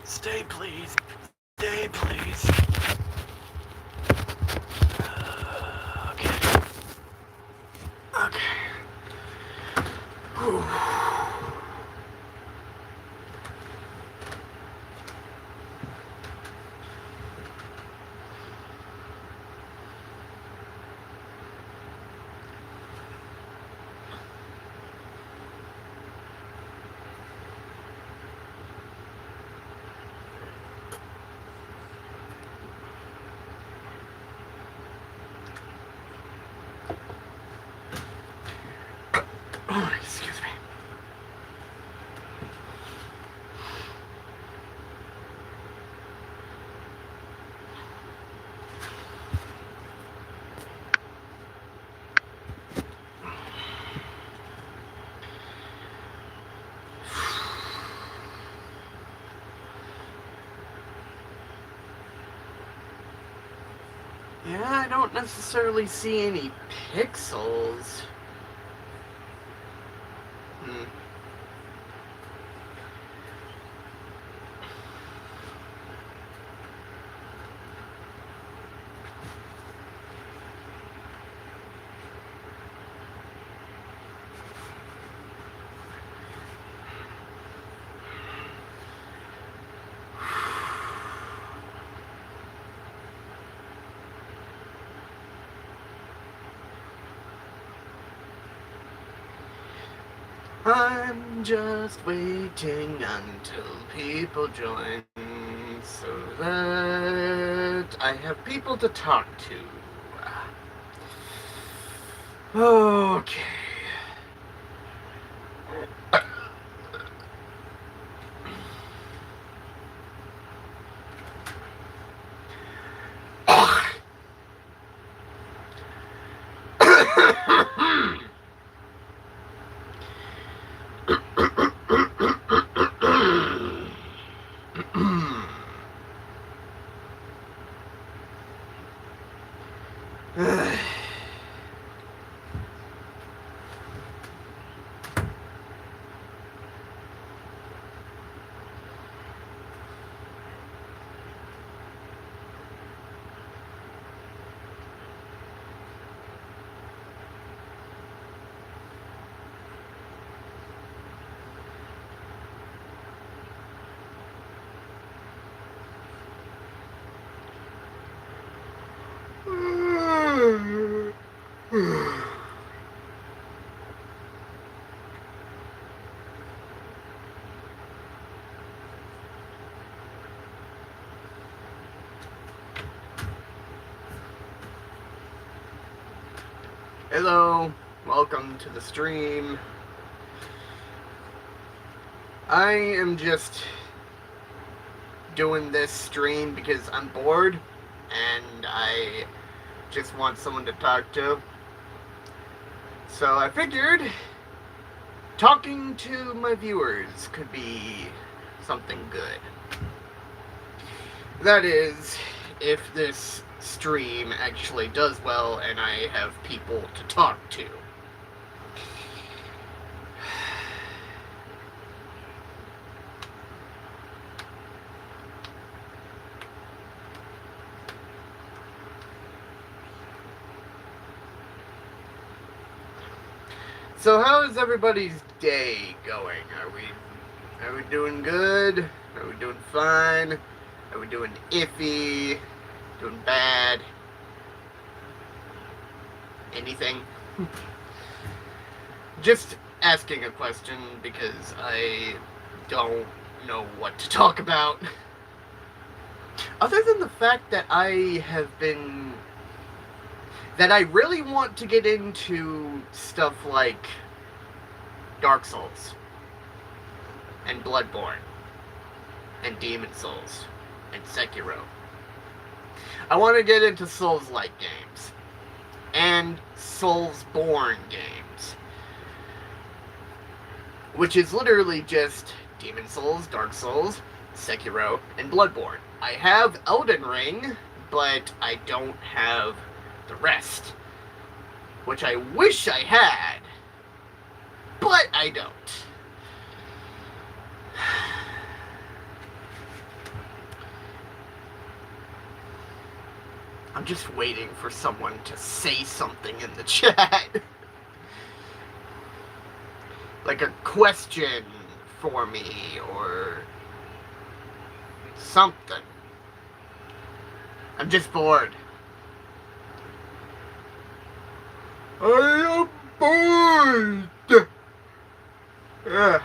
Stay, please. Stay, please. Okay. Okay. Whew. Oh, excuse me. Yeah, I don't necessarily see any pixels. Hmm. I'm just waiting until people join so that I have people to talk to. Okay. Hello, welcome to the stream. I am just doing this stream because I'm bored and I just want someone to talk to. So I figured talking to my viewers could be something good. That is, if this stream actually does well and I have people to talk to. So how is everybody's day going? Are we doing good? Are we doing fine? Are we doing iffy? Doing bad? Anything? Just asking a question because I don't know what to talk about. Other than the fact that I really want to get into stuff like Dark Souls and Bloodborne and Demon Souls and Sekiro. I want to get into Souls-like games and Souls-born games, which is literally just Demon Souls, Dark Souls, Sekiro, and Bloodborne. I have Elden Ring, but I don't have the rest, which I wish I had, but I don't. I'm just waiting for someone to say something in the chat. Like a question for me or something. I'm just bored. I am bored. Ugh.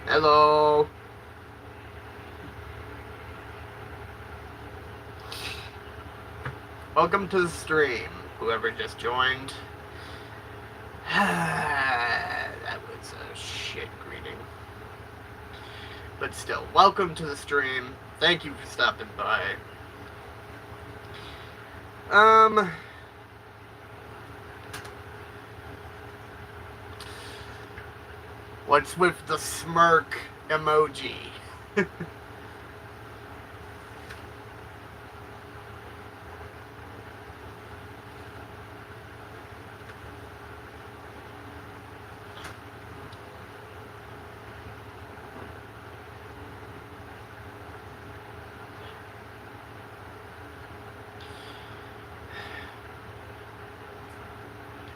Hello. Welcome to the stream, whoever just joined. That was a shit greeting. But still, welcome to the stream. Thank you for stopping by. What's with the smirk emoji?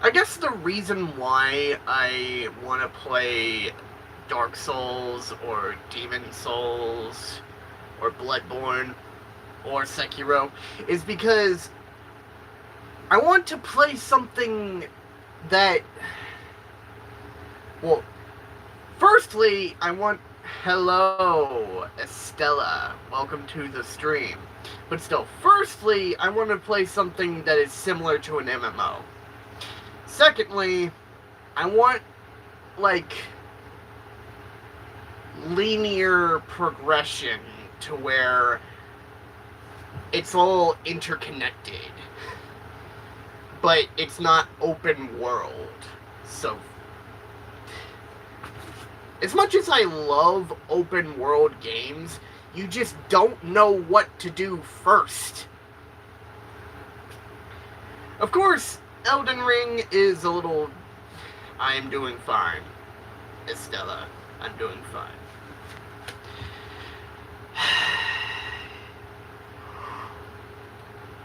I guess the reason why I want to play Dark Souls or Demon Souls or Bloodborne or Sekiro is because I want to play something that, well, firstly, I want, hello, Estella, welcome to the stream. But still, firstly, I want to play something that is similar to an MMO. Secondly, I want, like, linear progression to where it's all interconnected, but it's not open world. So, as much as I love open world games, you just don't know what to do first. Of course, Elden Ring is a little... I am doing fine, Estella. I'm doing fine.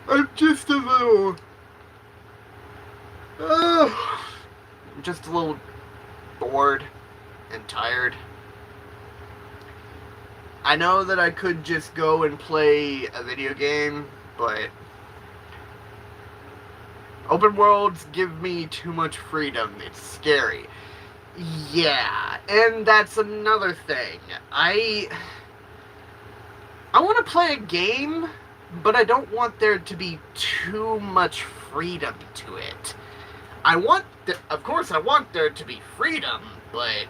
I'm just a little... I'm just a little bored and tired. I know that I could just go and play a video game, but open worlds give me too much freedom. It's scary. Yeah, and that's another thing. I want to play a game, but I don't want there to be too much freedom to it. Of course I want there to be freedom, but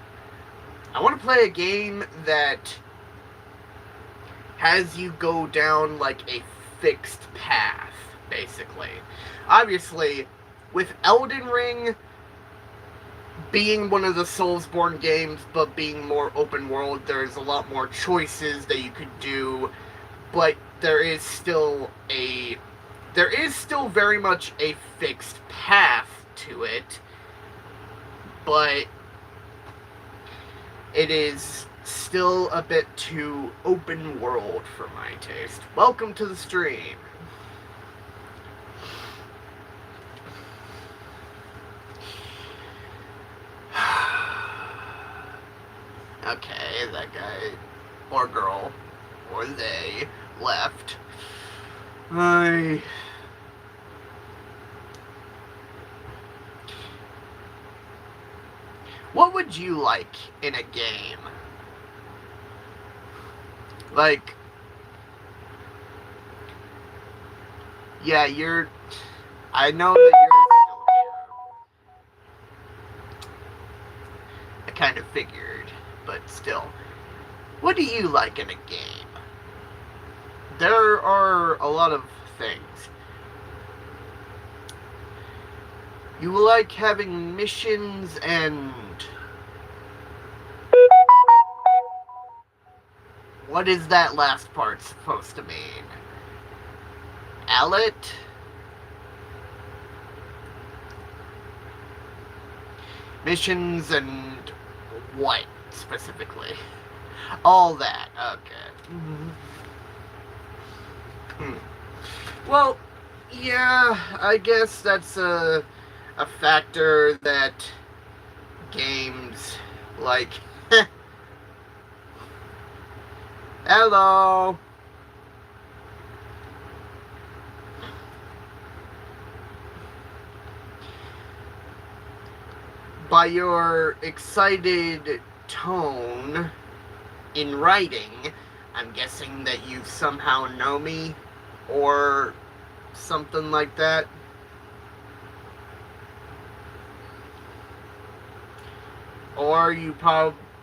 I want to play a game that has you go down like a fixed path, basically. Obviously, with Elden Ring being one of the Soulsborne games, but being more open world, there's a lot more choices that you could do, but there is still very much a fixed path to it, but it is still a bit too open world for my taste. Welcome to the stream. Okay, that guy, or girl, or they, left. What would you like in a game? Like, yeah, I know that you're still here. I kind of figured, but still. What do you like in a game? There are a lot of things. You like having missions and... What is that last part supposed to mean? Allet? Missions and what, specifically? All that, okay. Well, yeah, I guess that's a factor that games like. Hello. By your excited tone in writing, I'm guessing that you somehow know me or something like that. Or you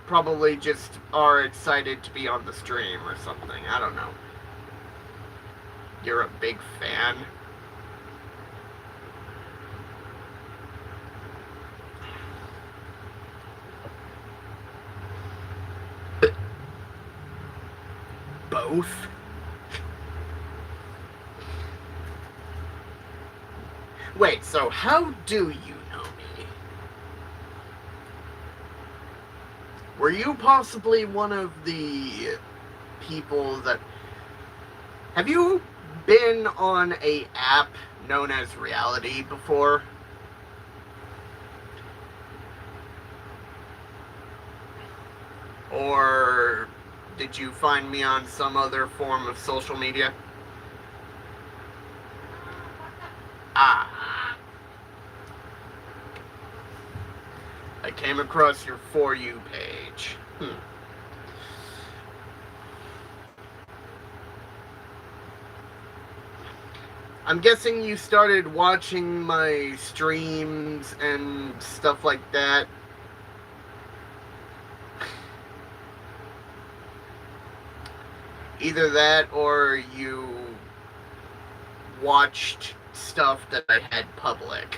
probably just are excited to be on the stream or something. I don't know. You're a big fan. Both? Wait, so how do you know me? Were you possibly one of the people that... Have you been on a app known as Reality before? Or did you find me on some other form of social media? Ah. I came across your For You page. I'm guessing you started watching my streams and stuff like that. Either that or you watched stuff that I had public.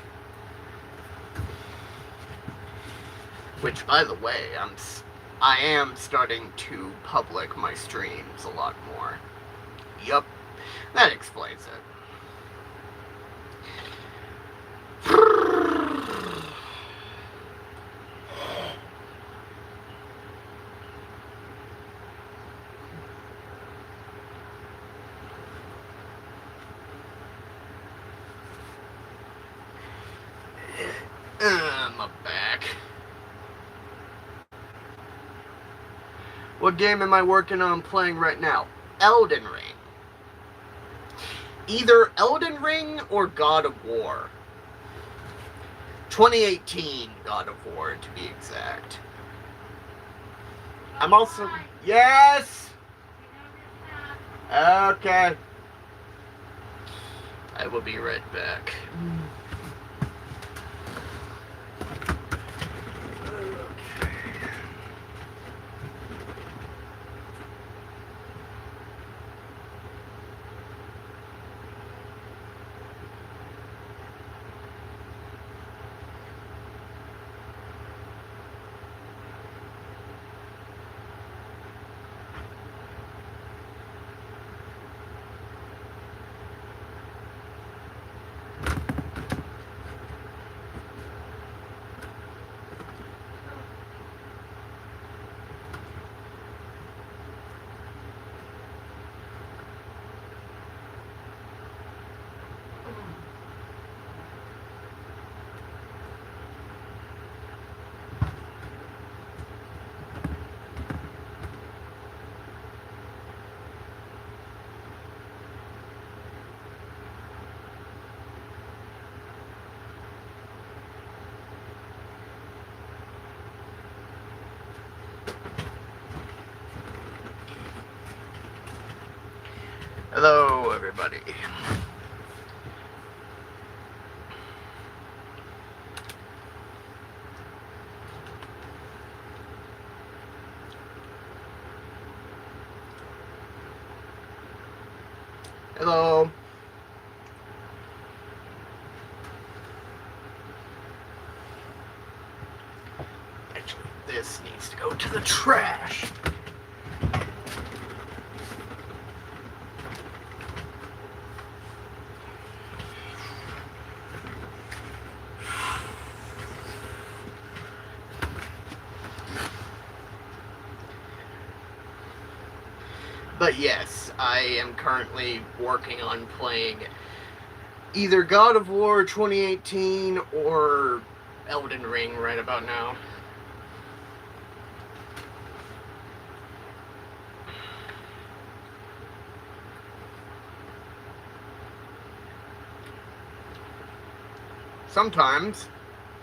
Which, by the way, I am starting to public my streams a lot more. Yup, that explains it. My back. What game am I working on playing right now? Elden Ring. Either Elden Ring or God of War. 2018 God of War, to be exact. I'm also... Yes! Okay. I will be right back. Hello, everybody. Hello. Actually, this needs to go to the trash. But yes, I am currently working on playing either God of War 2018 or Elden Ring right about now. Sometimes,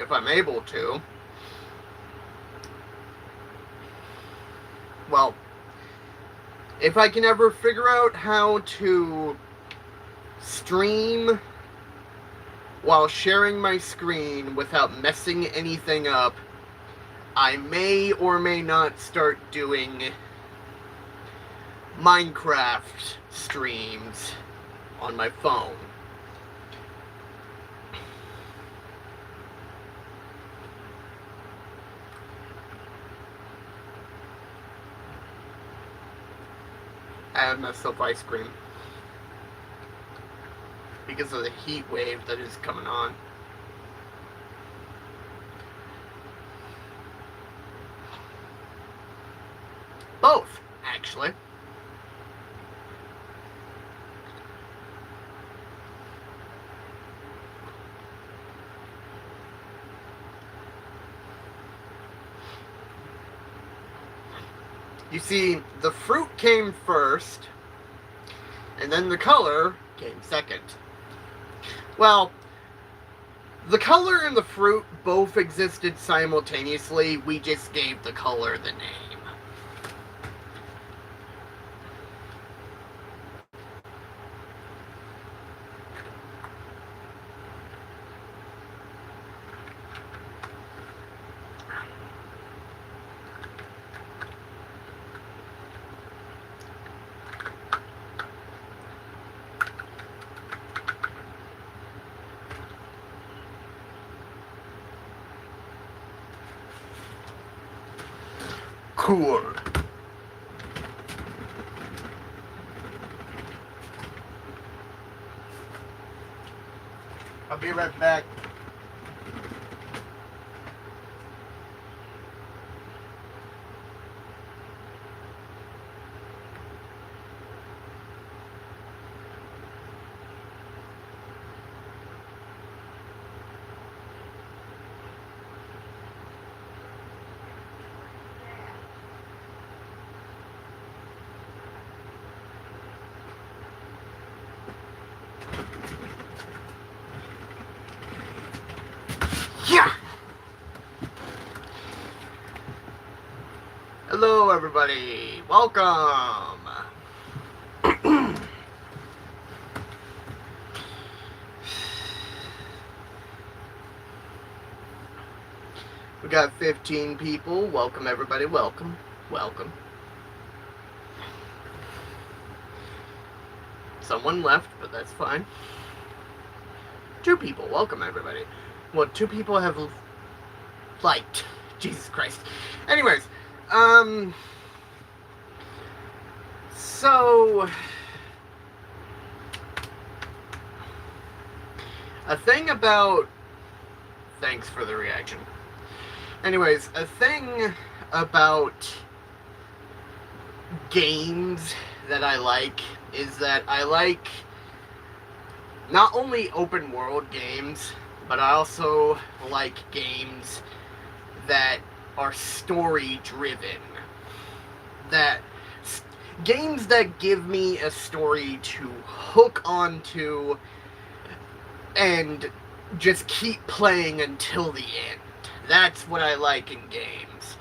if I'm able to, well, if I can ever figure out how to stream while sharing my screen without messing anything up, I may or may not start doing Minecraft streams on my phone. I have myself ice cream because of the heat wave that is coming on. Both, actually. You see, the fruit came first, and then the color came second. Well, the color and the fruit both existed simultaneously, we just gave the color the name. Cool. I'll be right back. Yeah! Hello, everybody. Welcome. We got 15 people. Welcome, everybody. Welcome. Welcome. Someone left, but that's fine. 2 people. Welcome, everybody. Well, 2 people have liked. Jesus Christ. Anyways, so a thing about, thanks for the reaction. Anyways, a thing about games that I like is that I like not only open world games, but I also like games that are story driven. Games that give me a story to hook onto and just keep playing until the end. That's what I like in games.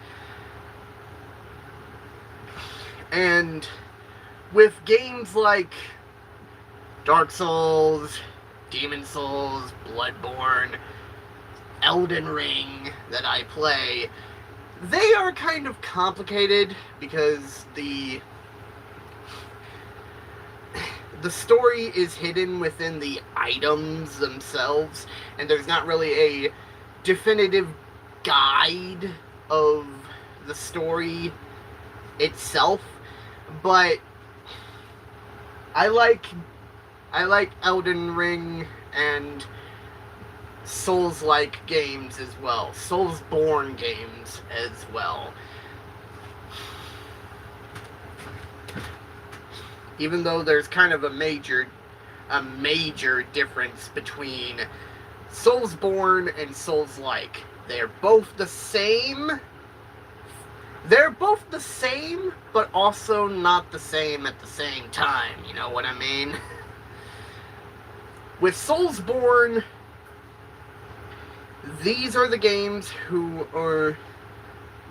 And with games like Dark Souls, Demon Souls, Bloodborne, Elden Ring that I play, they are kind of complicated because the story is hidden within the items themselves, and there's not really a definitive guide of the story itself. But I like Elden Ring and Souls-like games as well. Soulsborne games as well. Even though there's kind of a major difference between Soulsborne and Souls-like. They're both the same. They're both the same, but also not the same at the same time. You know what I mean? With Soulsborne, these are the games who are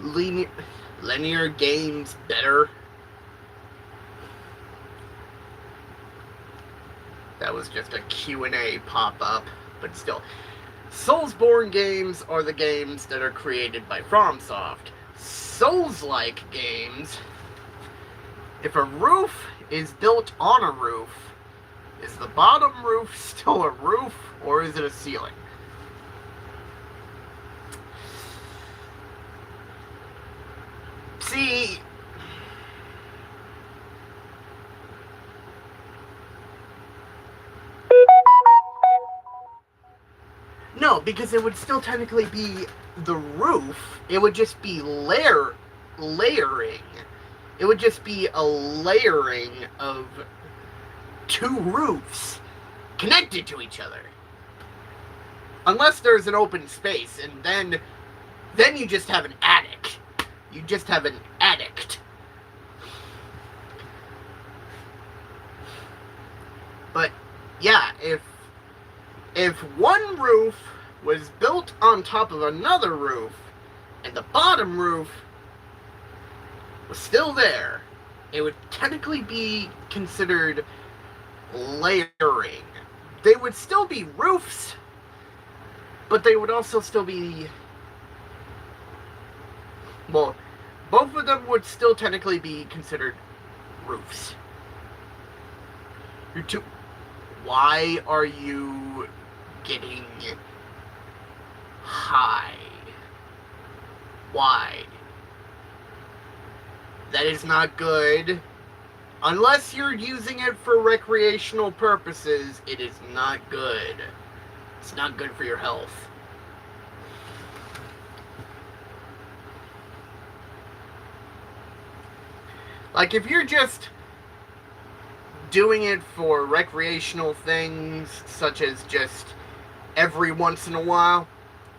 linear games better. That was just a Q&A pop-up, but still. Soulsborne games are the games that are created by FromSoft. Souls-like games, if a roof is built on a roof, is the bottom roof still a roof, or is it a ceiling? See, no, because it would still technically be the roof. It would just be layering. It would just be a layering of two roofs connected to each other. Unless there's an open space, and then you just have an attic. You just have an addict. But yeah, if one roof was built on top of another roof, and the bottom roof was still there, it would technically be considered layering. They would still be roofs, but they would also still be... Well, both of them would still technically be considered roofs. Why are you getting high? Why? That is not good. Unless you're using it for recreational purposes, it is not good. It's not good for your health. Like, if you're just doing it for recreational things, such as just every once in a while,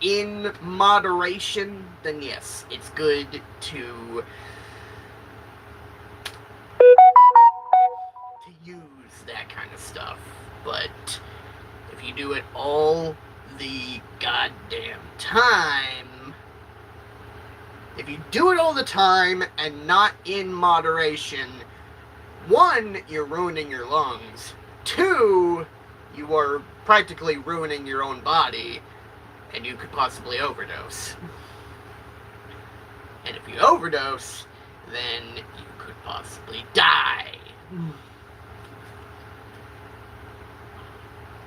in moderation, then yes, it's good to use that kind of stuff. But if you do it all the goddamn time, if you do it all the time and not in moderation, one, you're ruining your lungs. Two, you are practically ruining your own body, and you could possibly overdose. And if you overdose, then you could possibly die.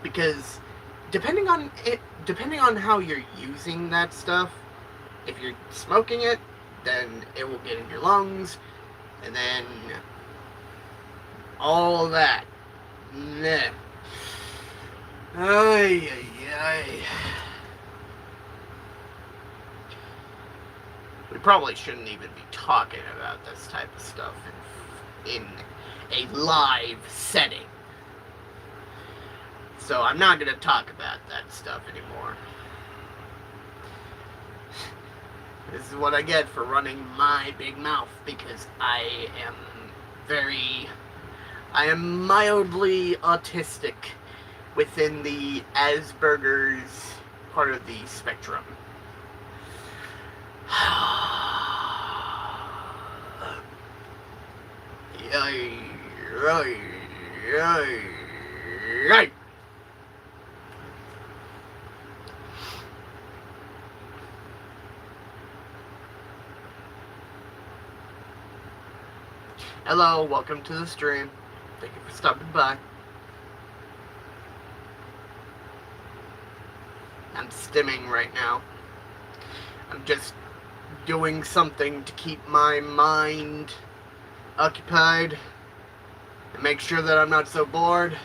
Because depending on how you're using that stuff, if you're smoking it, then it will get in your lungs, and then all that. Nah. Ay, ay, ay. We probably shouldn't even be talking about this type of stuff in a live setting. So I'm not going to talk about that stuff anymore. This is what I get for running my big mouth, because I am mildly autistic within the Asperger's part of the spectrum. Yay, yay, yay, yay. Hello, welcome to the stream. Thank you for stopping by. I'm stimming right now. I'm just doing something to keep my mind occupied and make sure that I'm not so bored.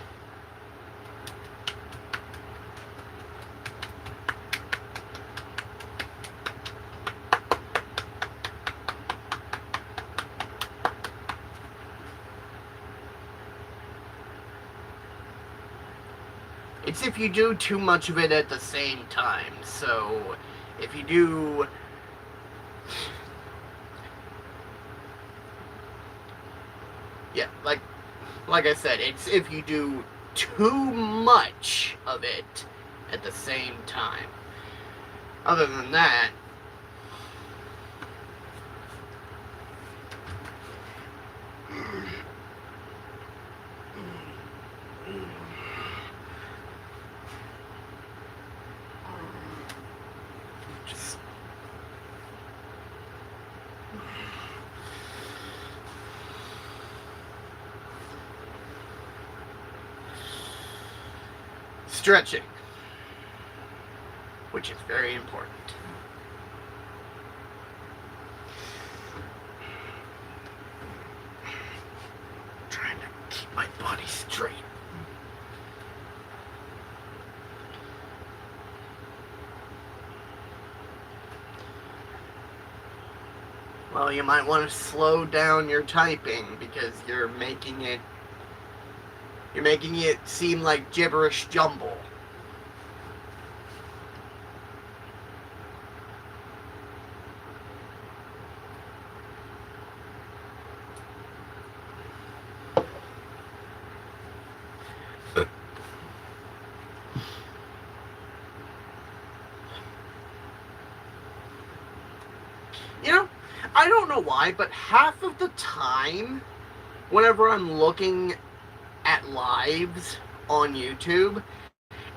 It's if you do too much of it at the same time. So, if you do... Yeah, like I said, it's if you do too much of it at the same time. Other than that, just stretching, which is very important. Trying to keep my body straight. Well, you might want to slow down your typing because you're making it seem like gibberish jumble. You know, I don't know why, but half of the time, whenever I'm looking at lives on YouTube,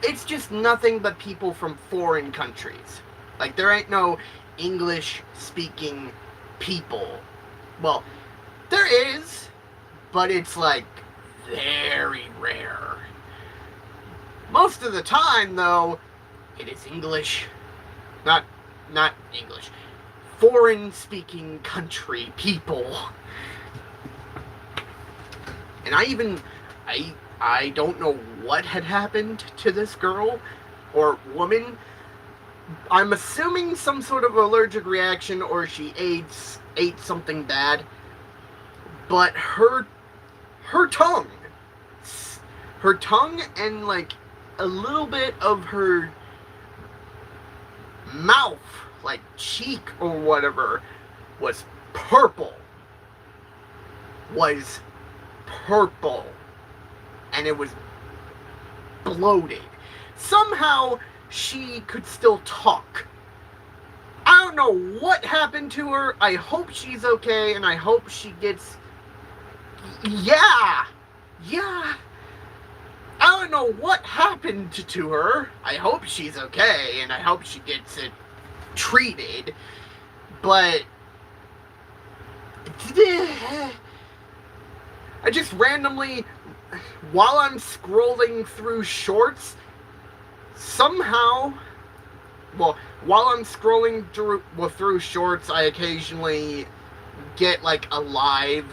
it's just nothing but people from foreign countries. Like, there ain't no English-speaking people. Well, there is, but it's, like, very rare. Most of the time, though, it is English. Not English. Foreign-speaking country people. And I don't know what had happened to this girl or woman. I'm assuming some sort of allergic reaction or she ate something bad. But her tongue and like a little bit of her mouth, like cheek or whatever, was purple. And it was bloated. Somehow she could still talk. I don't know what happened to her. I hope she's okay, and I hope she gets... Yeah! I don't know what happened to her. I hope she's okay, and I hope she gets it treated. But... I just randomly, while I'm scrolling through shorts, somehow, while I'm scrolling through shorts, I occasionally get like a live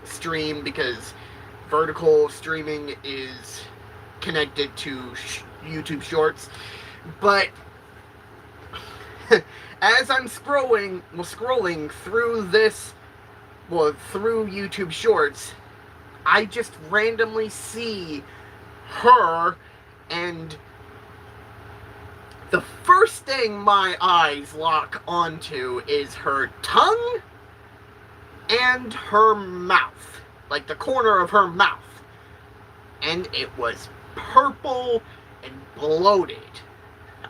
stream because vertical streaming is connected to YouTube Shorts. But as I'm scrolling through through YouTube Shorts, I just randomly see her, and the first thing my eyes lock onto is her tongue and her mouth, like the corner of her mouth, and it was purple and bloated.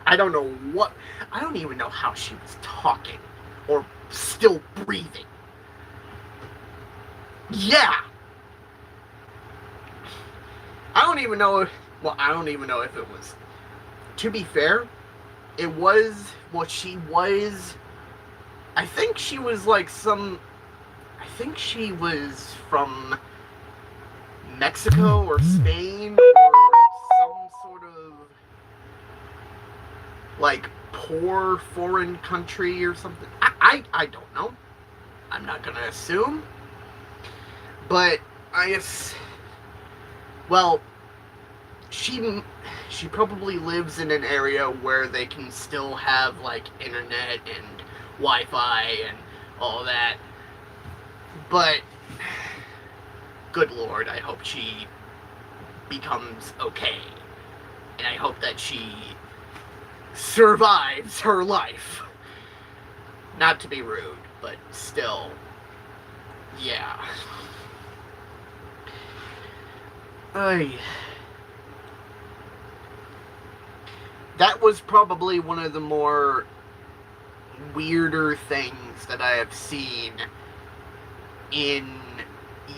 I don't even know how she was talking or still breathing. Yeah. I don't even know if it was, to be fair, I think she was from Mexico or Spain or some sort of, like, poor foreign country or something. I don't know. I'm not gonna assume. But she probably lives in an area where they can still have, like, internet and Wi-Fi and all that. But, good Lord, I hope she becomes okay. and I hope that she survives her life. Not to be rude, but still, yeah. That was probably one of the more weirder things that I have seen in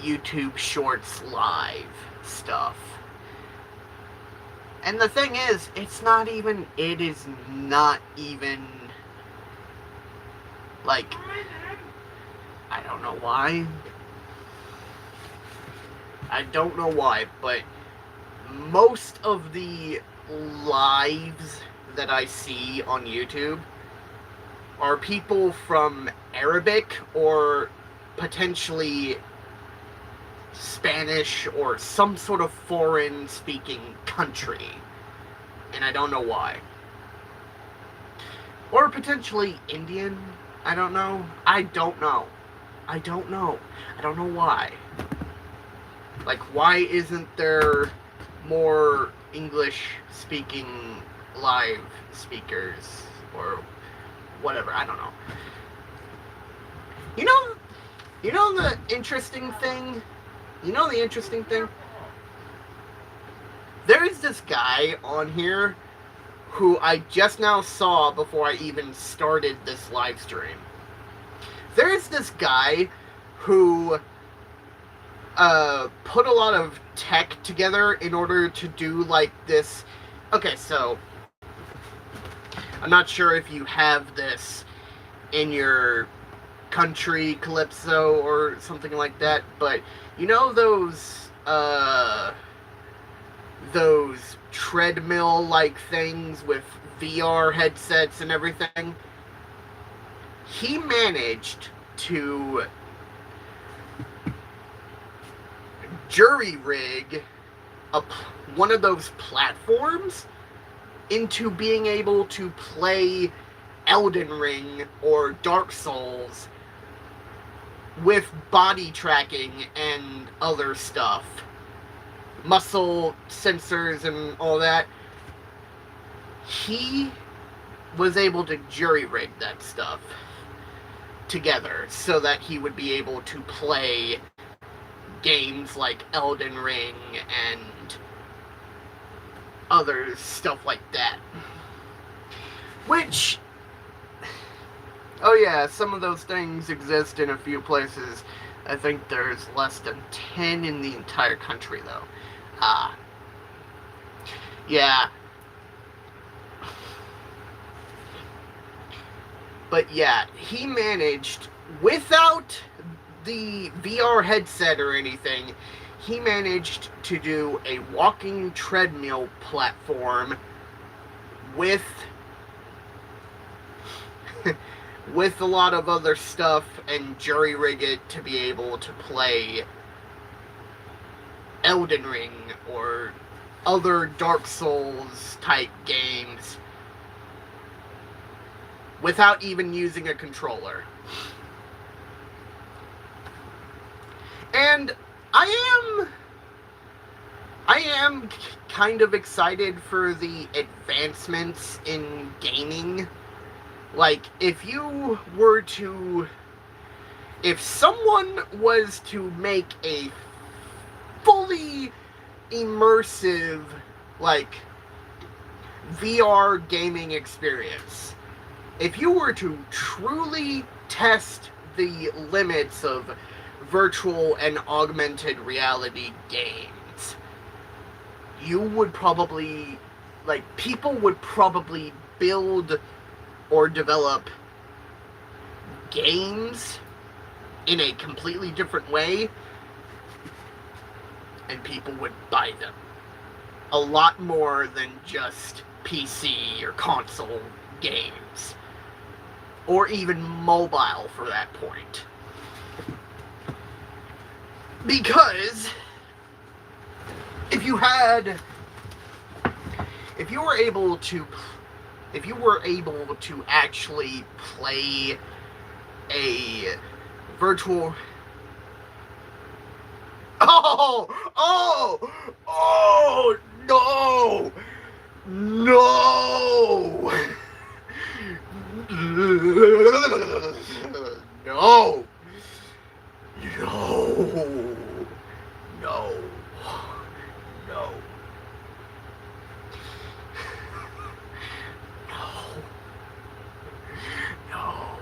YouTube Shorts live stuff. And the thing is, it is not even, like, I don't know why. But most of the lives that I see on YouTube are people from Arabic or potentially Spanish or some sort of foreign speaking country, and I don't know why. Or potentially Indian. I don't know why. Like, why isn't there more English speaking live speakers or whatever? I don't know. You know the interesting thing? There is this guy on here who I just now saw before I even started this live stream. There is this guy who put a lot of tech together in order to do like this. Okay, so I'm not sure if you have this in your country, Calypso or something like that, but you know those treadmill like things with VR headsets and everything? He managed to jury rig one of those platforms into being able to play Elden Ring or Dark Souls with body tracking and other stuff, muscle sensors and all that. He was able to jury rig that stuff together so that he would be able to play games like Elden Ring and other stuff like that. Which, oh yeah, some of those things exist in a few places. I think there's less than 10 in the entire country, though. Yeah. But yeah, he managed, without the VR headset or anything, he managed to do a walking treadmill platform with with a lot of other stuff and jury rig it to be able to play Elden Ring or other Dark Souls type games without even using a controller. And I am kind of excited for the advancements in gaming. Like, if someone was to make a fully immersive, like, VR gaming experience, if you were to truly test the limits of virtual and augmented reality games, you would probably, like, people would probably build or develop games in a completely different way, and people would buy them. A lot more than just PC or console games. Or even mobile, for that point. Because if you were able to actually play a virtual... Oh, no! No! No! No! No! No! No!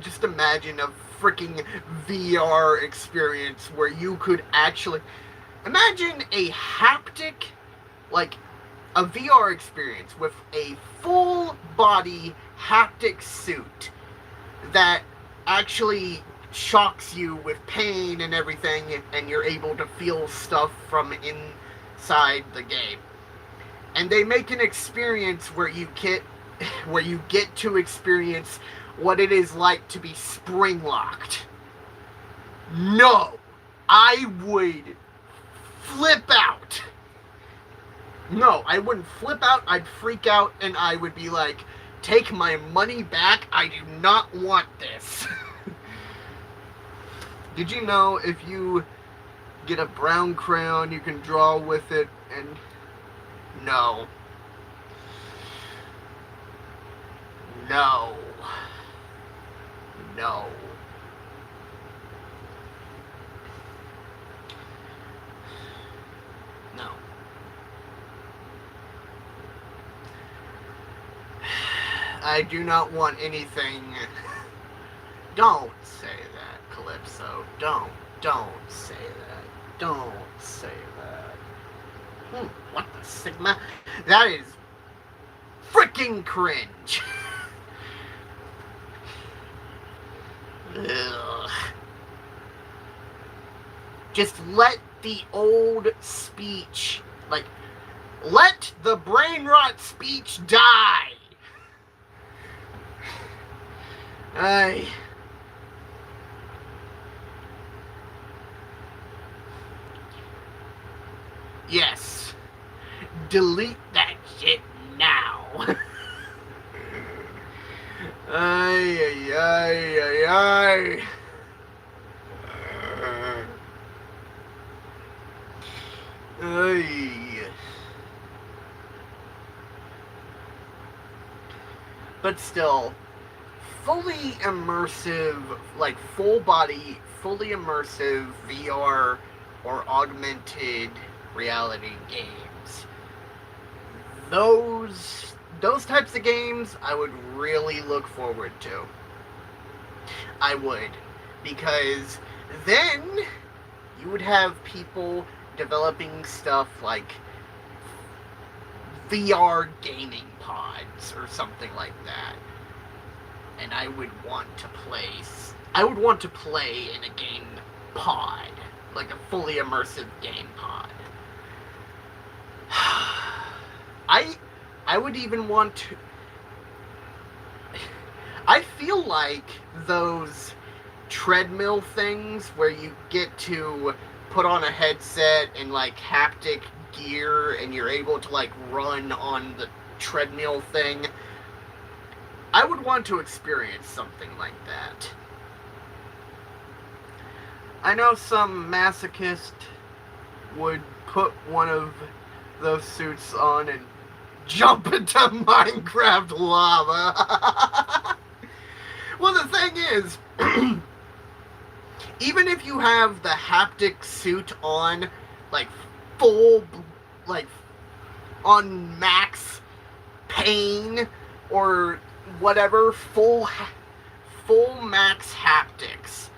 Just imagine a freaking VR experience where you could actually imagine a haptic, like a VR experience with a full body haptic suit that actually shocks you with pain and everything, and you're able to feel stuff from inside the game. And they make an experience where you get to experience what it is like to be spring locked. No, I would flip out. No, I wouldn't flip out. I'd freak out, and I would be like, take my money back. I do not want this. Did you know if you get a brown crayon, you can draw with it? And no. No. No. No. I do not want anything. Don't say that, Calypso. Don't say that. Don't say that. What the Sigma? That is freaking cringe. Ugh. Just let the old speech, let the brain rot speech die. Yes. Delete that shit now. Ay, ay, ay, ay, ay. Ay. But still, fully immersive, full body, fully immersive VR or augmented reality games. Those types of games I would really look forward to. I would. Because then you would have people developing stuff like VR gaming pods or something like that. And I would want to play in a game pod. Like a fully immersive game pod. I would even want to... I feel like those treadmill things where you get to put on a headset and haptic gear and you're able to run on the treadmill thing. I would want to experience something like that. I know some masochist would put one of those suits on and jump into Minecraft lava. Well, the thing is, even if you have the haptic suit on, full, on max pain or whatever, full max haptics,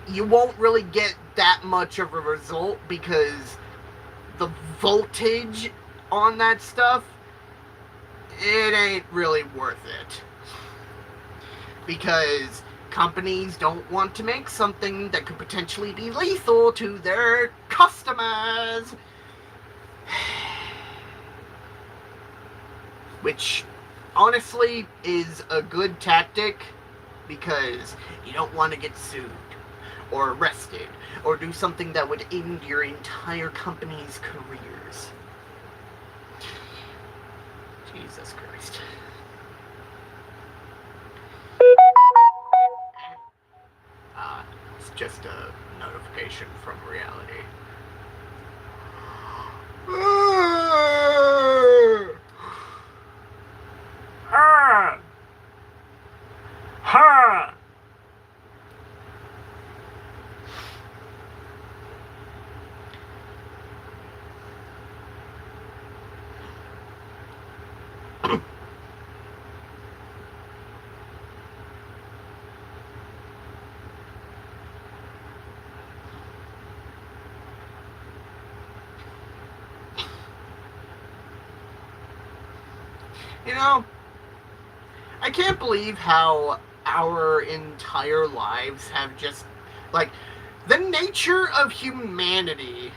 you won't really get that much of a result because the voltage on that stuff, it ain't really worth it. Because companies don't want to make something that could potentially be lethal to their customers. Which, honestly, is a good tactic because you don't want to get sued or arrested or do something that would end your entire company's careers. Jesus Christ. It's just a notification from reality. Ha! Ha! You know, I can't believe how our entire lives have just, like, the nature of humanity.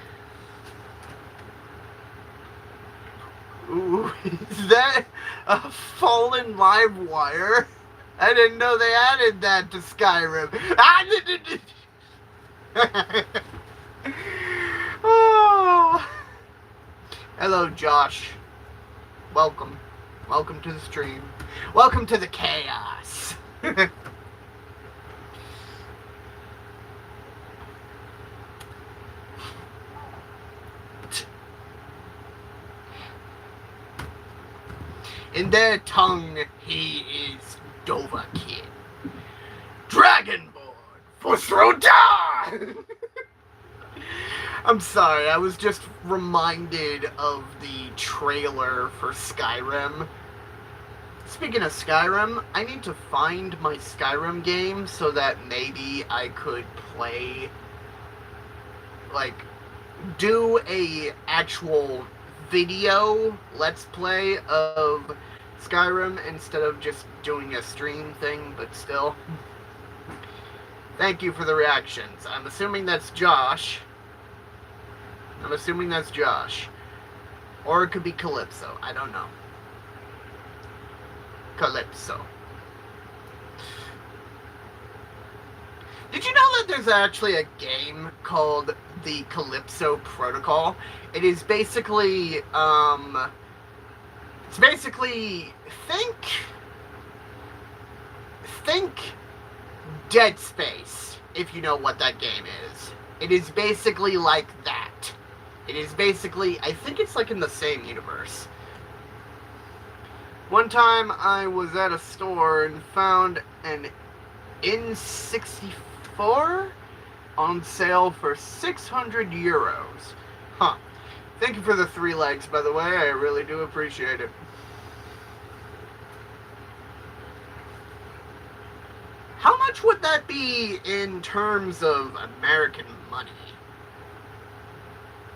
Ooh, is that a fallen live wire? I didn't know they added that to Skyrim. Oh. Hello, Josh. Welcome. Welcome to the stream. Welcome to the chaos. In their tongue, he is Dovahkiin. Dragonborn for Srodar! I'm sorry, I was just reminded of the trailer for Skyrim. Speaking of Skyrim, I need to find my Skyrim game so that maybe I could play, like, do a actual video let's play of Skyrim instead of just doing a stream thing, but still. Thank you for the reactions. I'm assuming that's Josh. Or it could be Calypso. I don't know. Calypso. Did you know that there's actually a game called the Calypso Protocol? It is basically, think Dead Space, if you know what that game is. It is basically like that. It is basically, I think it's like in the same universe. One time I was at a store and found an N64 on sale for 600 euros. Huh. Thank you for the 3 legs, by the way. I really do appreciate it. How much would that be in terms of American money?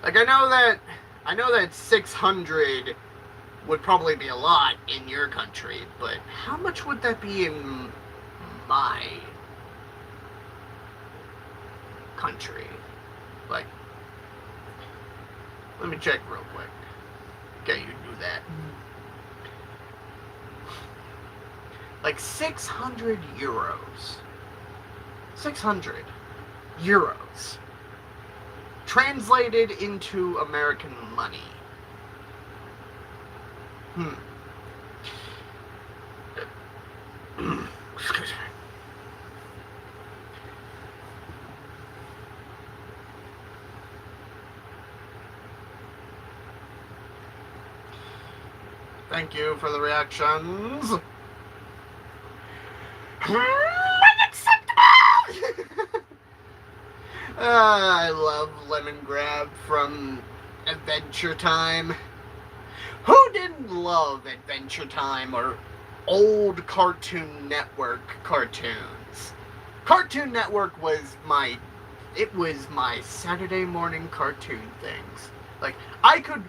Like, I know that 600 would probably be a lot in your country, but how much would that be in my country? Like, let me check real quick. Okay, you do that. Like 600 euros. 600 euros. Translated into American money. Excuse me. Thank you for the reactions. Unacceptable! I love Lemongrab from Adventure Time. Who didn't love Adventure Time or old Cartoon Network cartoons? Cartoon Network was my Saturday morning cartoon things. Like, I could...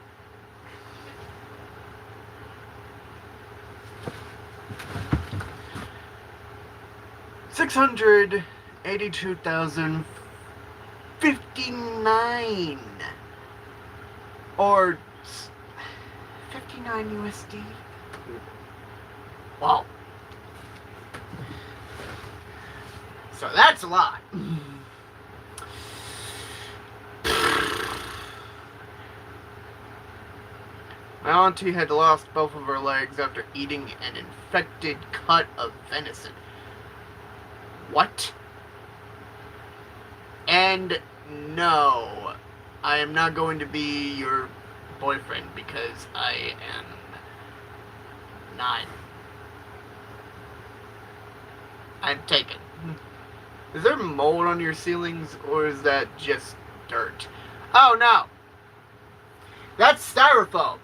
$682,059 or 59 USD. Wow. So that's a lot. My auntie had lost both of her legs after eating an infected cut of venison. What? And no, I am not going to be your boyfriend because I am not. I'm taken. Is there mold on your ceilings, or is that just dirt? Oh no! That's styrofoam.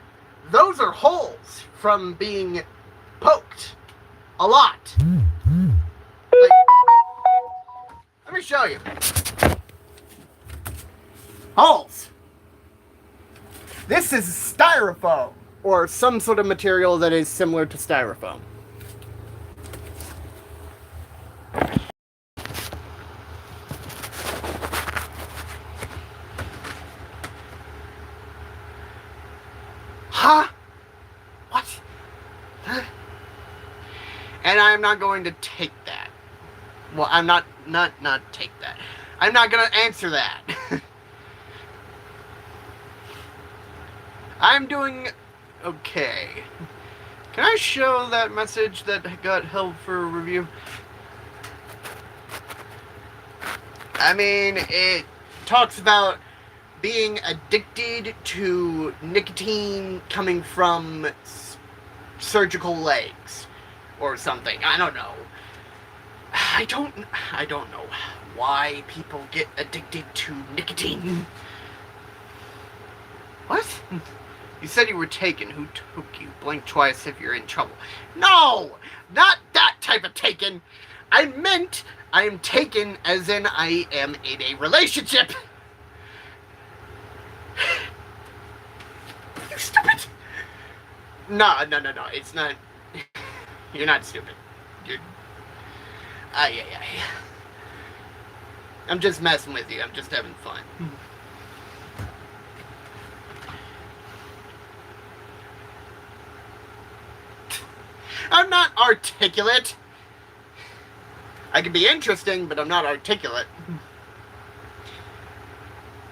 Those are holes from being poked a lot. Like, let me show you. Holes. This is styrofoam, or some sort of material that is similar to styrofoam. Huh? What? Huh? And I'm not going to take that. Well, I'm not take that. I'm not going to answer that. I'm doing okay. Can I show that message that got held for review? I mean, it talks about being addicted to nicotine coming from surgical legs or something. I don't know. I don't know why people get addicted to nicotine. What? You said you were taken. Who took you? Blink twice if you're in trouble. No! Not that type of taken. I meant I am taken as in I am in a relationship. You stupid! No. It's not. You're not stupid. You're. Yeah. I'm just messing with you. I'm just having fun. I'm not articulate. I can be interesting, but I'm not articulate.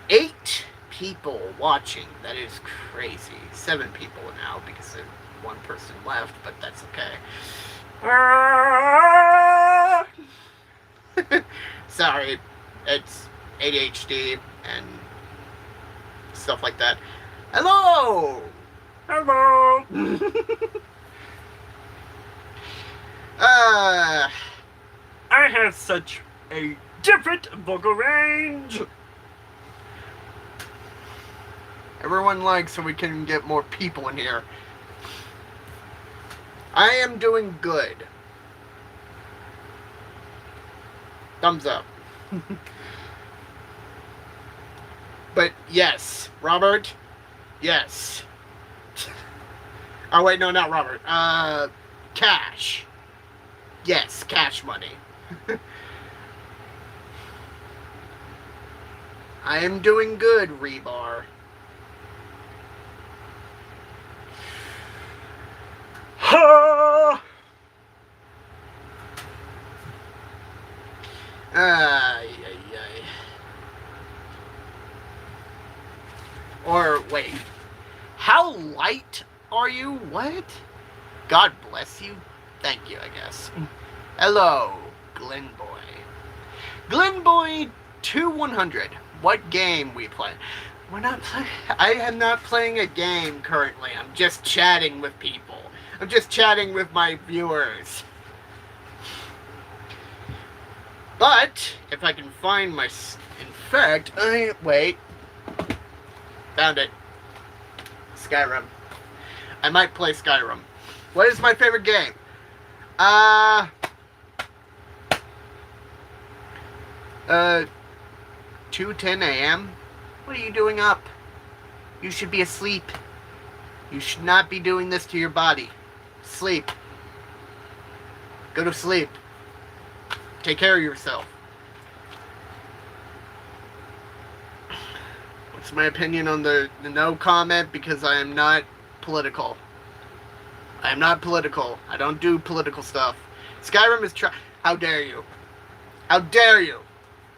8 people watching. That is crazy. 7 people now because one person left, but that's okay. Sorry. It's ADHD and stuff like that. Hello! Hello! I have such a different vocal range. Everyone likes so we can get more people in here. I am doing good. Thumbs up. But yes, Robert. Yes. Oh wait, no, not Robert. Cash. Yes, cash money. I am doing good, Rebar. Ha! Ay. Or, wait. How light are you? What? God bless you. Thank you, I guess. Hello, Glenboy. Glenboy 2100. What game we play? We're not playing. I am not playing a game currently. I'm just chatting with people. I'm just chatting with my viewers. But if I can find my, in fact, wait. Found it. Skyrim. I might play Skyrim. What is my favorite game? 2:10 a.m. What are you doing up? You should be asleep. You should not be doing this to your body. Sleep. Go to sleep. Take care of yourself. What's my opinion on the no comment? Because I am not political. I am not political. I don't do political stuff. Skyrim is How dare you? How dare you?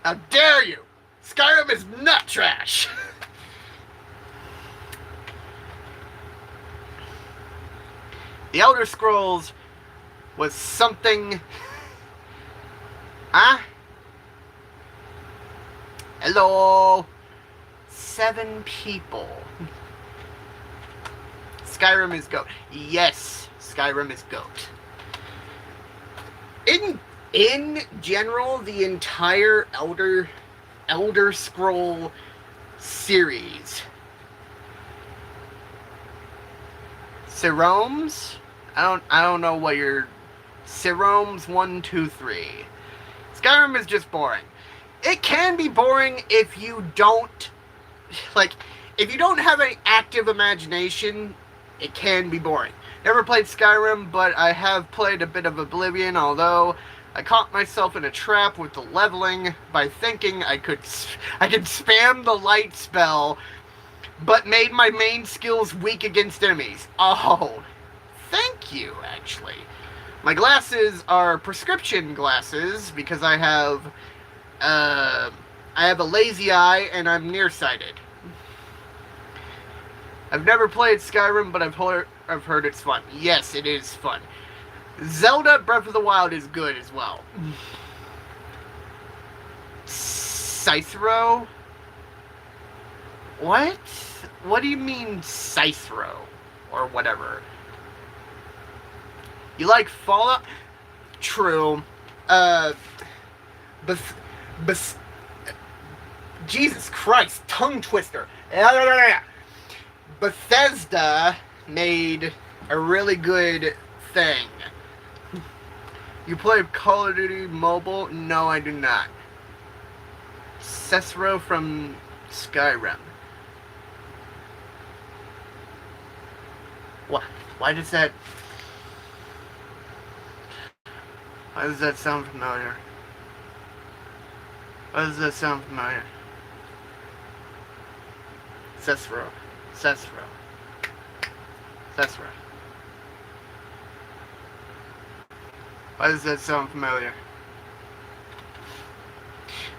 How dare you? Skyrim is not trash. The Elder Scrolls was something. Huh? Hello. 7 people. Skyrim is GOAT. Yes, Skyrim is GOAT. In general, the entire Elder Scroll series. Siromes? I don't know what your Siromes 1, 2, 3. Skyrim is just boring. It can be boring if you don't if you don't have an active imagination, it can be boring. Never played Skyrim, but I have played a bit of Oblivion, although I caught myself in a trap with the leveling by thinking I could spam the light spell, but made my main skills weak against enemies. Oh, thank you, actually. My glasses are prescription glasses because I have a lazy eye and I'm nearsighted. I've never played Skyrim, but I've heard it's fun. Yes, it is fun. Zelda Breath of the Wild is good as well. Scythero? What? What do you mean Scythero? Or whatever. You like Fallout? True. Jesus Christ, tongue twister. Bethesda made a really good thing. You play Call of Duty Mobile? No, I do not. Cicero from Skyrim. What? Why does that sound familiar? Why does that sound familiar? Cicero. Why does that sound familiar?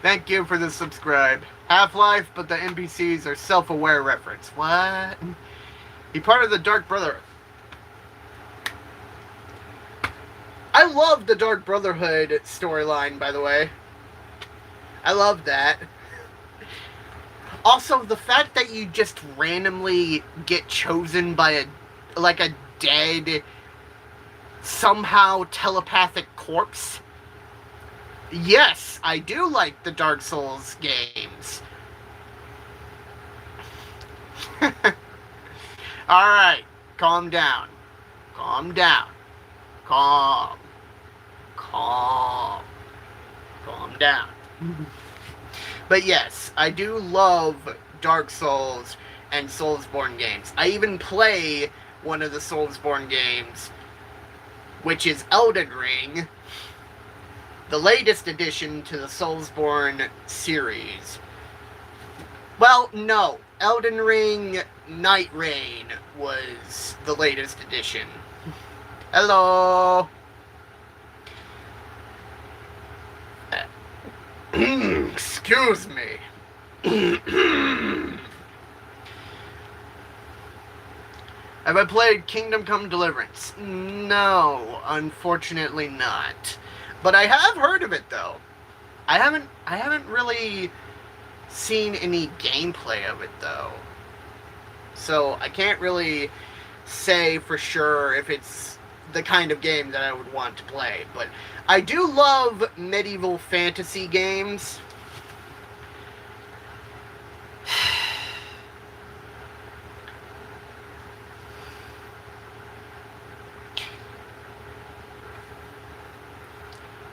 Thank you for the subscribe. Half-Life, but the NPCs are self-aware reference. What? Be part of the Dark Brotherhood. I love the Dark Brotherhood storyline, by the way. I love that. Also, the fact that you just randomly get chosen by a dead, somehow telepathic corpse. Yes, I do like the Dark Souls games. Alright, calm down. Calm down. Calm down. But yes, I do love Dark Souls and Soulsborne games. I even play one of the Soulsborne games, which is Elden Ring, the latest addition to the Soulsborne series. Well, no. Elden Ring Night Rain was the latest addition. Hello. Excuse me. Have I played Kingdom Come Deliverance? No, unfortunately not. But I have heard of it though. I haven't really seen any gameplay of it though. So I can't really say for sure if it's the kind of game that I would want to play. But I do love medieval fantasy games.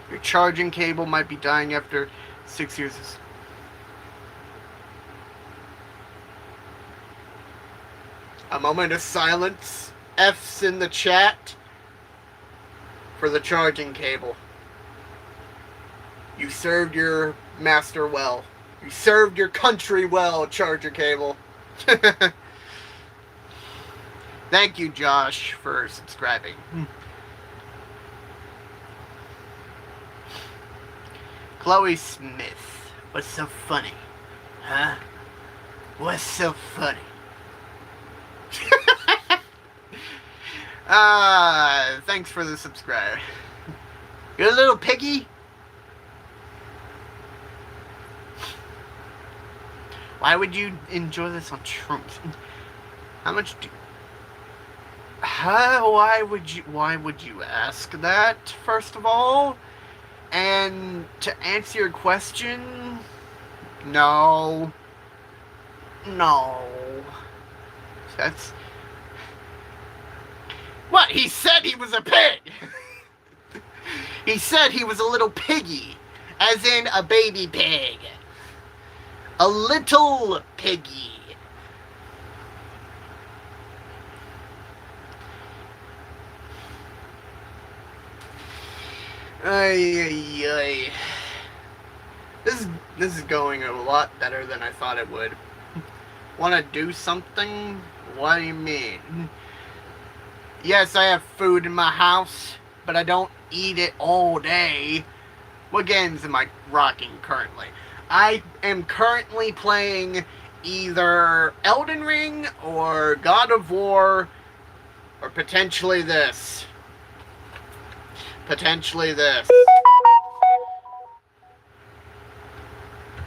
Your charging cable might be dying after 6 years. A moment of silence. F's in the chat for the charging cable. You served your master well. You served your country well, charger cable. Thank you, Josh, for subscribing. Chloe Smith. What's so funny? Huh? What's so funny? Thanks for the subscribe. You're a little piggy? Why would you enjoy this on shrooms? How much do... Why would you ask that, first of all? And to answer your question, no. No. That's... What? He said he was a pig! He said he was a little piggy. As in a baby pig. A little piggy. Ay, ay, ay. This is going a lot better than I thought it would. Want to do something? What do you mean? Yes, I have food in my house, but I don't eat it all day. What games am I rocking currently? I am currently playing either Elden Ring or God of War, or potentially this. Potentially this.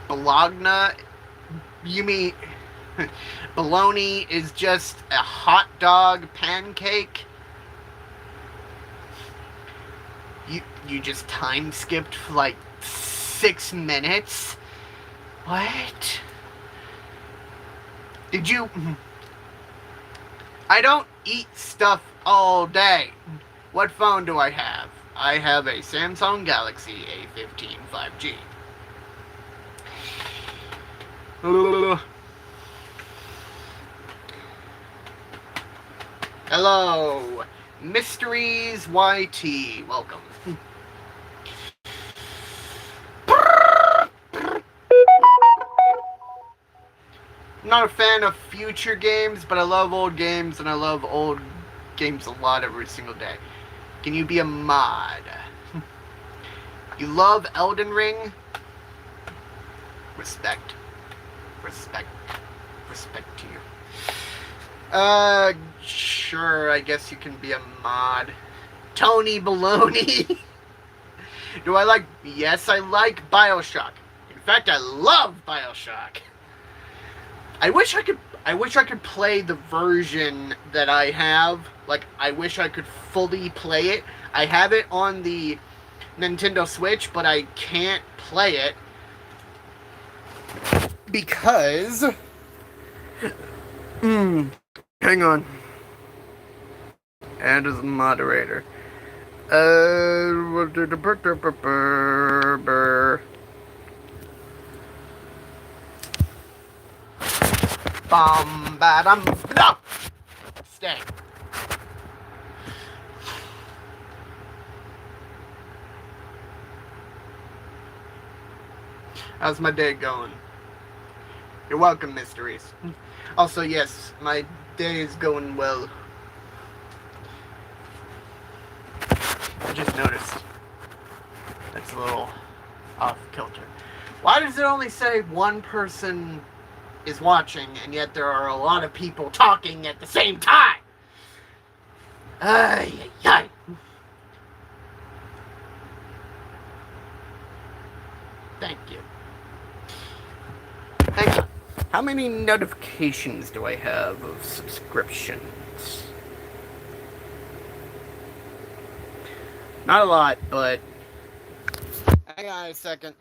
Bologna? You mean... Bologna is just a hot dog pancake? You just time skipped for like 6 minutes? What? Did you... I don't eat stuff all day. What phone do I have? I have a Samsung Galaxy A15 5G. Hello, Mysteries YT. Welcome. I'm not a fan of future games, but I love old games, and I love old games a lot every single day. Can you be a mod? You love Elden Ring? Respect. Respect. Respect to you. Sure, I guess you can be a mod. Tony Baloney. Do I like... Yes, I like BioShock. In fact, I love BioShock. I wish I could play the version that I have. Like, I wish I could fully play it. I have it on the Nintendo Switch, but I can't play it because... hang on. Add as a moderator. No! Stay. How's my day going? You're welcome, Mysteries. Also, yes, my day is going well. I just noticed. That's a little off kilter. Why does it only say one person is watching, and yet there are a lot of people talking at the same time? Ay, ay, ay. Thank you. Hang on. How many notifications do I have of subscriptions? Not a lot, but... Hang on a second.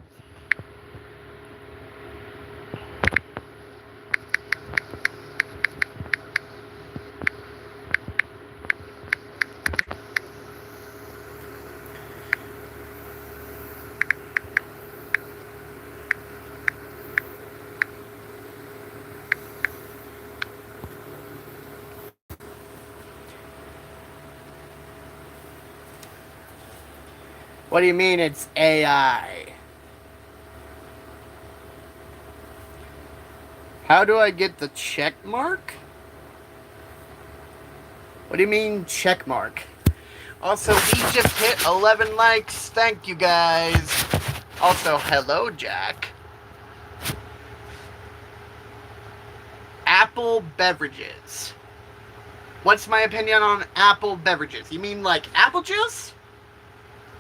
What do you mean it's AI? How do I get the check mark? What do you mean check mark? Also, we just hit 11 likes. Thank you guys. Also, hello, Jack. Apple beverages. What's my opinion on apple beverages? You mean like apple juice?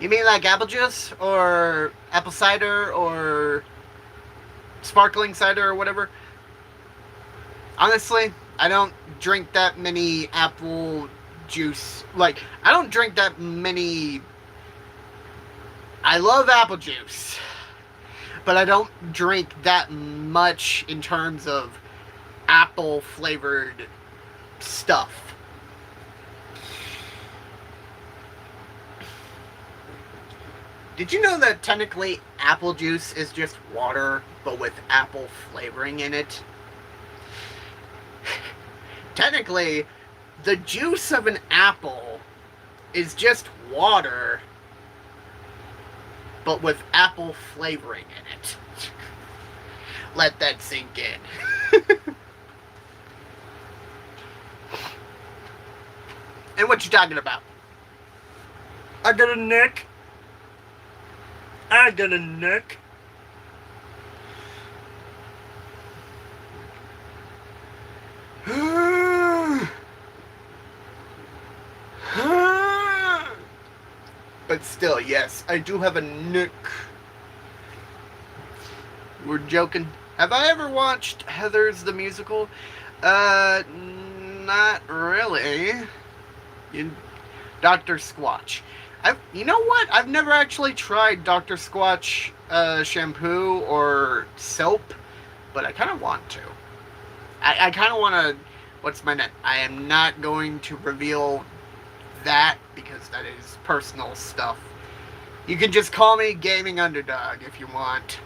You mean like apple juice, or apple cider, or sparkling cider, or whatever? Honestly, I don't drink that many apple juice. Like, I don't drink that many. I love apple juice, but I don't drink that much in terms of apple flavored stuff. Did you know that technically apple juice is just water, but with apple flavoring in it? Technically, the juice of an apple is just water, but with apple flavoring in it. Let that sink in. And what you talking about? I got a neck. I got a neck. But still, yes, I do have a nook. We're joking. Have I ever watched Heathers the musical? Not really. Dr. Squatch. You know what? I've never actually tried Dr. Squatch shampoo or soap, but I kind of want to. I kind of want to. What's my name? I am not going to reveal that because that is personal stuff. You can just call me Gaming Underdog if you want.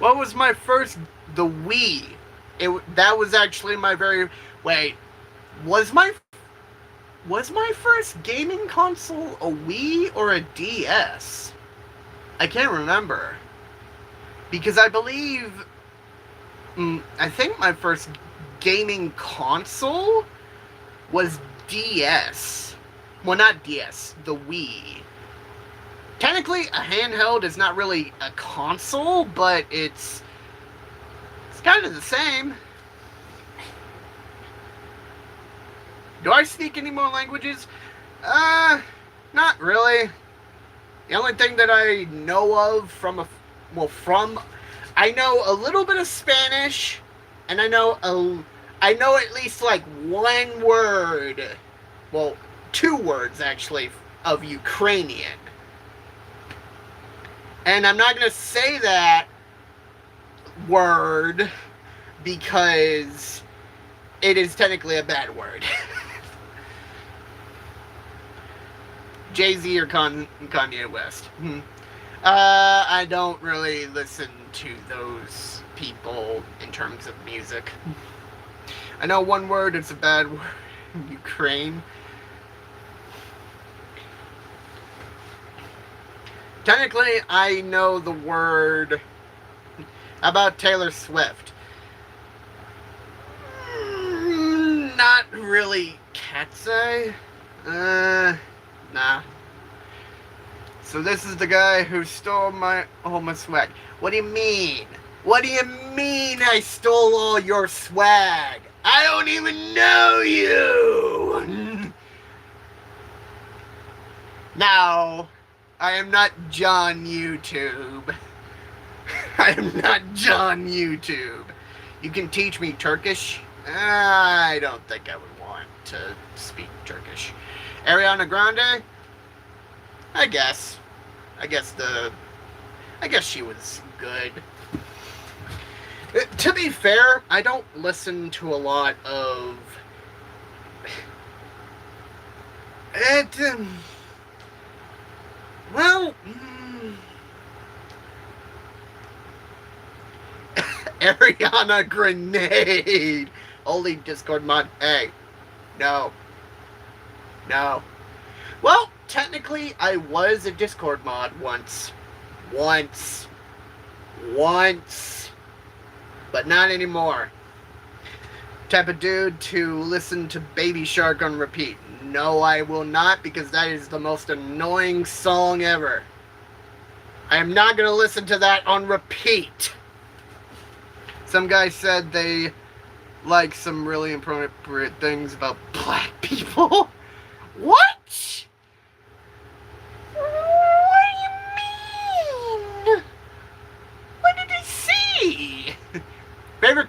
What was my first? The Wii. That was actually my very. Wait, was my first gaming console a Wii or a DS? I can't remember. Because I believe, I think my first gaming console was DS. Well, not DS, the Wii. Technically, a handheld is not really a console, but it's kind of the same. Do I speak any more languages? Not really. The only thing that I know of I know a little bit of Spanish, and I know at least like one word, well, 2 words actually, of Ukrainian. And I'm not going to say that word because it is technically a bad word. Jay-Z or Kanye West. I don't really listen to those people in terms of music. I know one word, it's a bad word. Ukraine. Technically, I know the word. How about Taylor Swift? Not really cat's eye. Nah. So this is the guy who stole my swag. What do you mean? What do you mean I stole all your swag? I don't even know you! Now, I am not John YouTube. I am not John YouTube. You can teach me Turkish? I don't think I would want to speak Turkish. Ariana Grande? I guess she was good. To be fair, I don't listen to a lot of it. Ariana Grenade. Only Discord mod. Hey, no. Well, technically, I was a Discord mod once, but not anymore. Type of dude to listen to Baby Shark on repeat. No, I will not, because that is the most annoying song ever. I am not going to listen to that on repeat. Some guy said they like some really inappropriate things about black people. What? What do you mean? What did I say?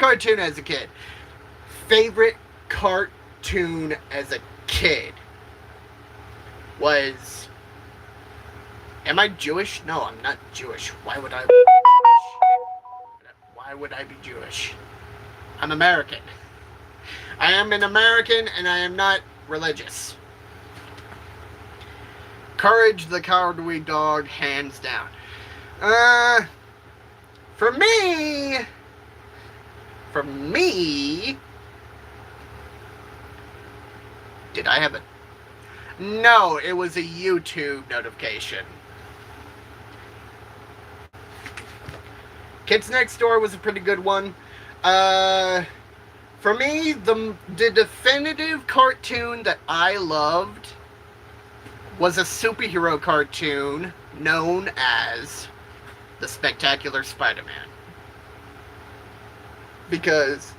cartoon as a kid. Favorite cartoon as a kid was... Am I Jewish? No, I'm not Jewish. Why would I be Jewish? Why would I be Jewish? I'm American. I am an American and I am not religious. Courage the Cowardly Dog, hands down. For me, did I have a... No, it was a YouTube notification. Kids Next Door was a pretty good one. For me, the definitive cartoon that I loved was a superhero cartoon known as The Spectacular Spider-Man. Because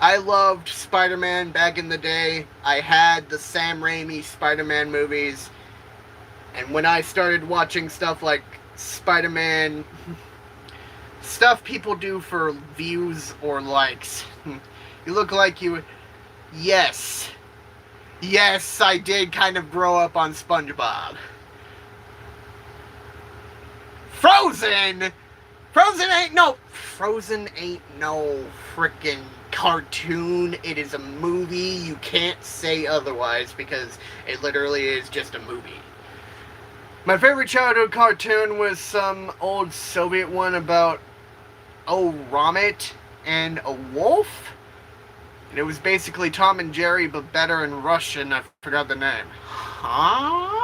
I loved Spider-Man back in the day. I had the Sam Raimi Spider-Man movies. And when I started watching stuff like Spider-Man... stuff people do for views or likes. You look like you... Yes. Yes, I did kind of grow up on SpongeBob. Frozen! Frozen ain't no frickin' cartoon. It is a movie. You can't say otherwise because it literally is just a movie. My favorite childhood cartoon was some old Soviet one about Romet and a wolf. And it was basically Tom and Jerry, but better in Russian. I forgot the name. Huh?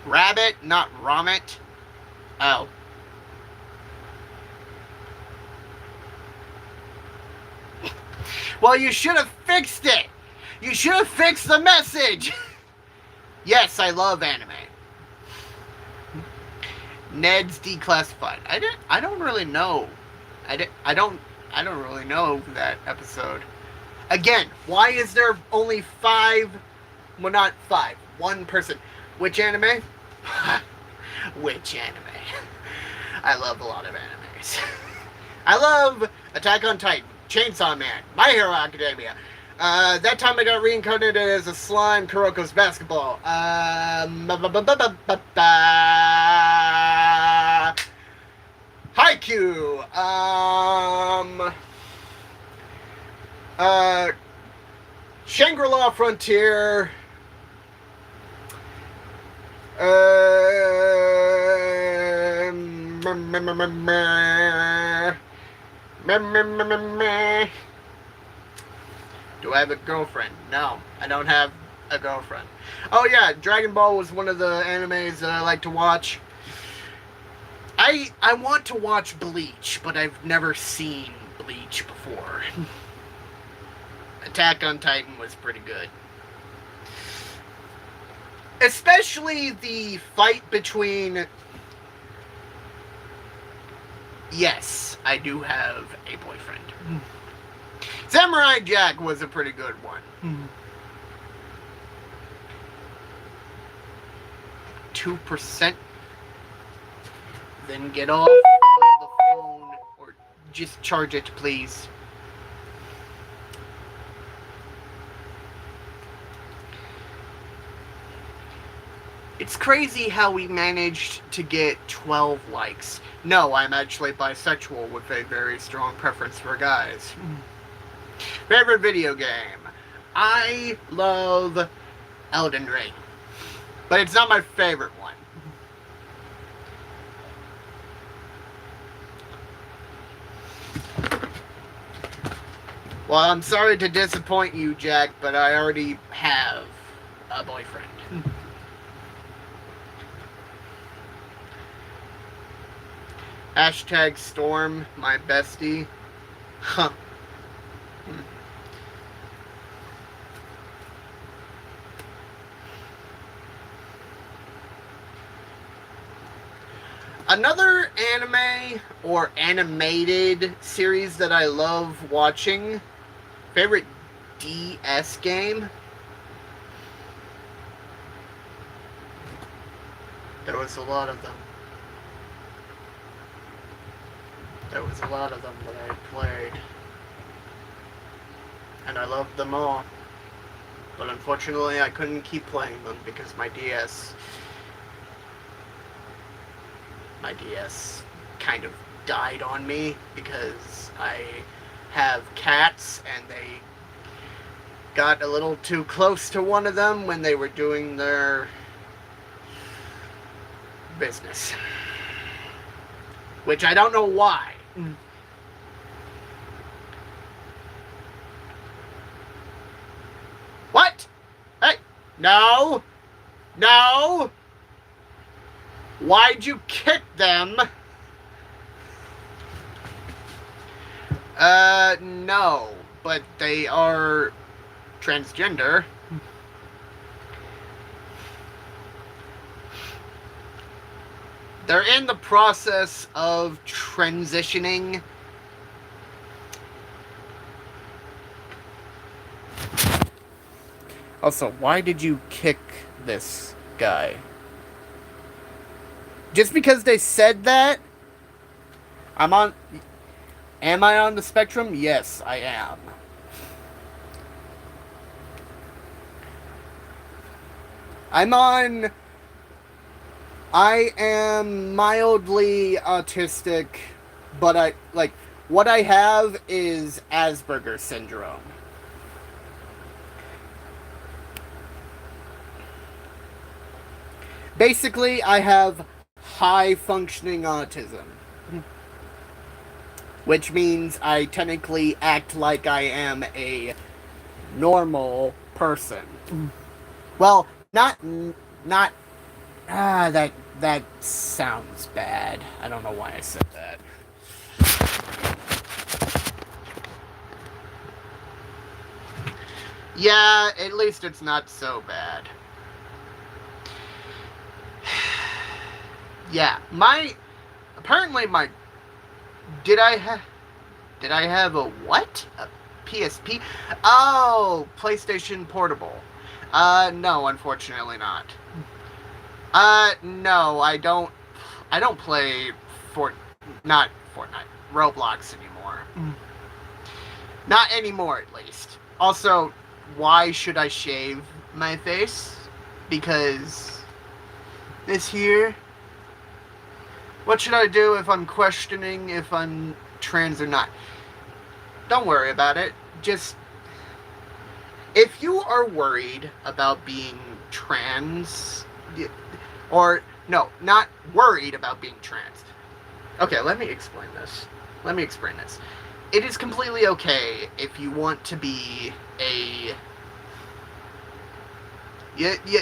Rabbit, not Romet. Oh. Well, you should have fixed it. You should have fixed the message. Yes, I love anime. Ned's Declassified. I don't really know. I don't really know that episode. Again, why is there only 5? Well, not 5. 1 person. Which anime? Which anime? I love a lot of animes. I love Attack on Titan, Chainsaw Man, My Hero Academia. That time I got reincarnated as a slime, Kuroko's Basketball. Haikyuu. Shangri-La Frontier. Do I have a girlfriend? No, I don't have a girlfriend. Oh yeah, Dragon Ball was one of the animes that I like to watch. I want to watch Bleach, but I've never seen Bleach before. Attack on Titan was pretty good. Especially the fight between... Yes, I do have a boyfriend. Samurai Jack was a pretty good one. 2%. Then get off of the phone or just charge it, please. It's crazy how we managed to get 12 likes. No, I'm actually bisexual with a very strong preference for guys. Favorite video game? I love Elden Ring. But it's not my favorite one. Well, I'm sorry to disappoint you, Jack, but I already have a boyfriend. Hashtag Storm, my bestie. Huh. Another anime or animated series that I love watching, favorite DS game. There was a lot of them. There was a lot of them that I played. And I loved them all. But unfortunately, I couldn't keep playing them because my DS kind of died on me because I have cats and they got a little too close to one of them when they were doing their business. Which I don't know why. What? Hey, no. No. Why'd you kick them? No, but they are transgender. They're in the process of transitioning. Also, why did you kick this guy? Just because they said that? Am I on the spectrum? Yes, I am. I am mildly autistic, but what I have is Asperger's syndrome. Basically, I have high-functioning autism. Which means I technically act like I am a normal person. Well, that sounds bad. I don't know why I said that. Yeah, at least it's not so bad. Yeah, did I have a what? A PSP? Oh, PlayStation Portable. No, unfortunately not. No, I don't play not Fortnite, Roblox anymore. Not anymore, at least. Also, why should I shave my face? Because this here. What should I do if I'm questioning if I'm trans or not? Don't worry about it. Just, if you are worried about being trans, or, no, not worried about being trans. Okay, let me explain this. It is completely okay if you want to be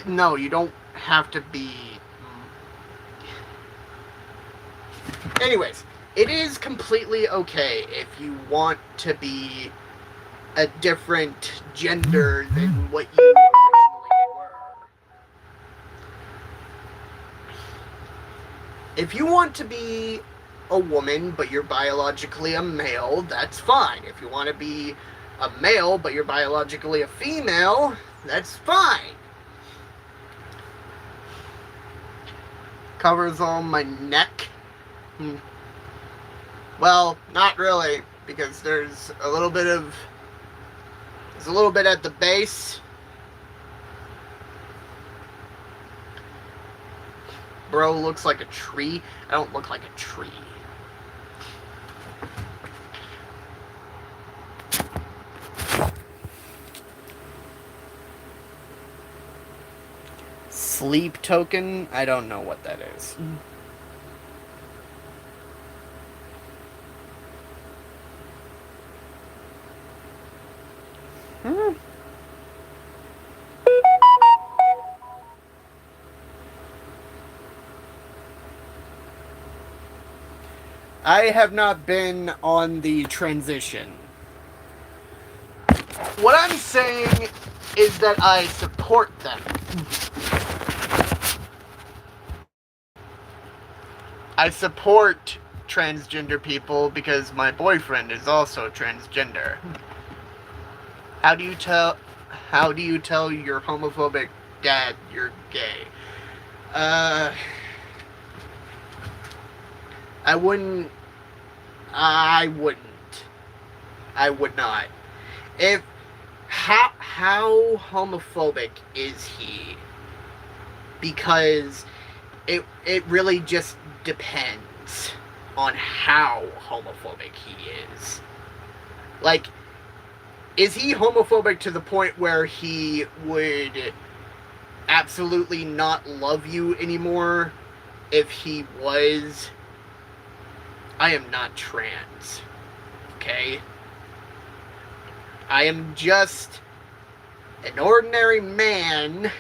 no, you don't have to be. Anyways, it is completely okay if you want to be a different gender than what you originally were. If you want to be a woman, but you're biologically a male, that's fine. If you want to be a male, but you're biologically a female, that's fine. Covers all my neck. Well, not really, because there's a little bit at the base. Bro looks like a tree. I don't look like a tree. Sleep token? I don't know what that is. I have not been on the transition. What I'm saying is that I support them. I support transgender people because my boyfriend is also transgender. How do you tell your homophobic dad you're gay? I wouldn't. I wouldn't. I would not. How homophobic is he? Because it really just depends on how homophobic he is. Like, is he homophobic to the point where he would absolutely not love you anymore if he was? I am not trans. Okay? I am just an ordinary man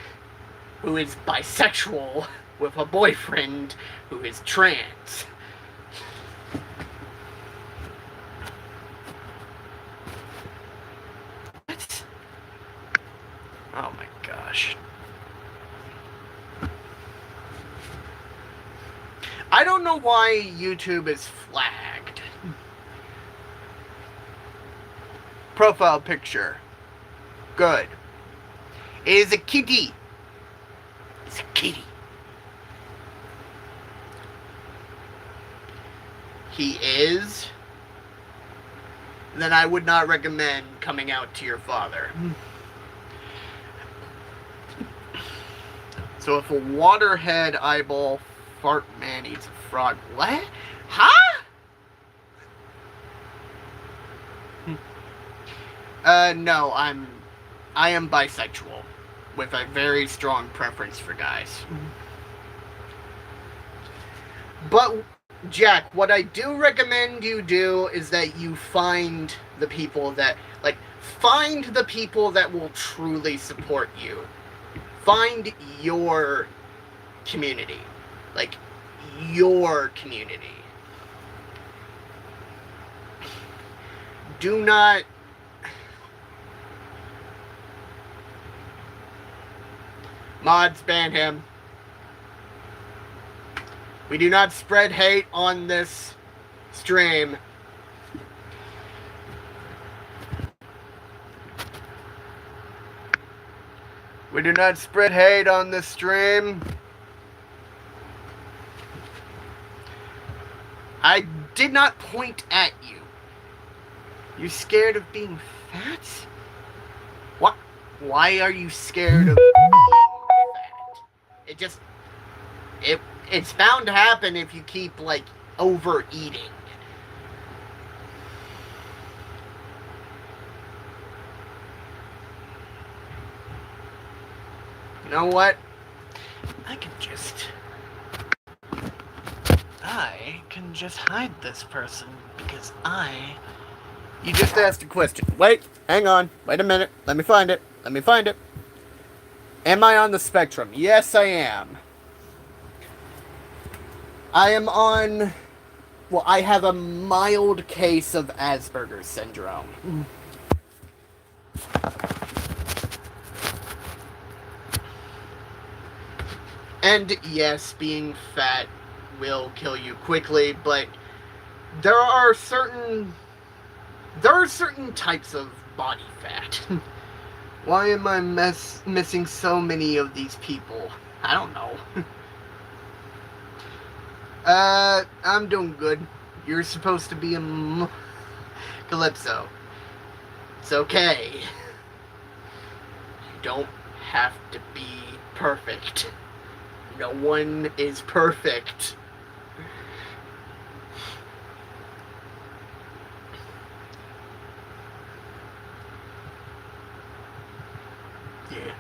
who is bisexual with a boyfriend who is trans. What? Oh my gosh. I don't know why YouTube is flagged. Profile picture. Good. It is a kitty. It's a kitty. He is. Then I would not recommend coming out to your father. So if a waterhead eyeball fart man eats a frog, what? Huh? No, I am bisexual with a very strong preference for guys. But Jack, what I do recommend you do is that you find the people that will truly support you. Find your community. Like, your community. Do not... Mods, ban him. We do not spread hate on this stream. We do not spread hate on this stream. I did not point at you. You're scared of being fat? What? Why are you scared of being fat? It's bound to happen if you keep, like, overeating. You know what? I can just hide this person because You just asked a question. Wait, hang on. Wait a minute. Let me find it. Am I on the spectrum? Yes, I am. I have a mild case of Asperger's syndrome. And yes, being fat will kill you quickly, but there are certain types of body fat. Why am I missing so many of these people? I don't know. I'm doing good. You're supposed to be a Calypso. It's okay. You don't have to be perfect. No one is perfect. Yeah.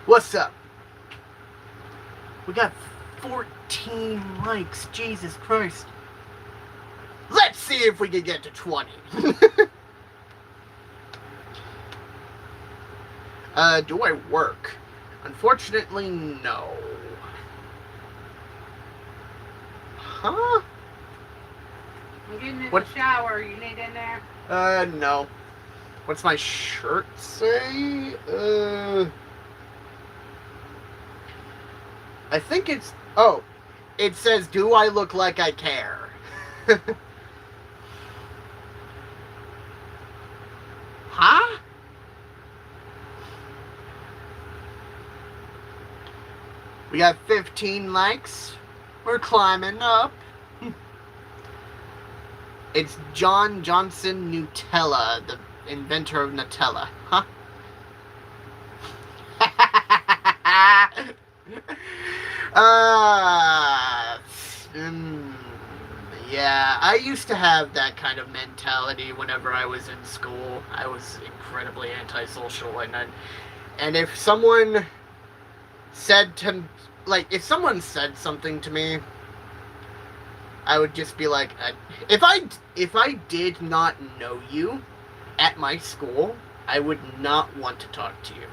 What's up? We got 14 likes. Jesus Christ. Let's see if we can get to 20. Do I work? Unfortunately, no. Huh? I'm getting in the shower. You need in there? No. What's my shirt say? I think it's... Oh. It says, do I look like I care? We got 15 likes. We're climbing up. It's John Johnson Nutella, the inventor of Nutella. Huh? Yeah, I used to have that kind of mentality whenever I was in school. I was incredibly antisocial, and if someone said to, like, if someone said something to me, I would just be like, if I did not know you at my school, I would not want to talk to you.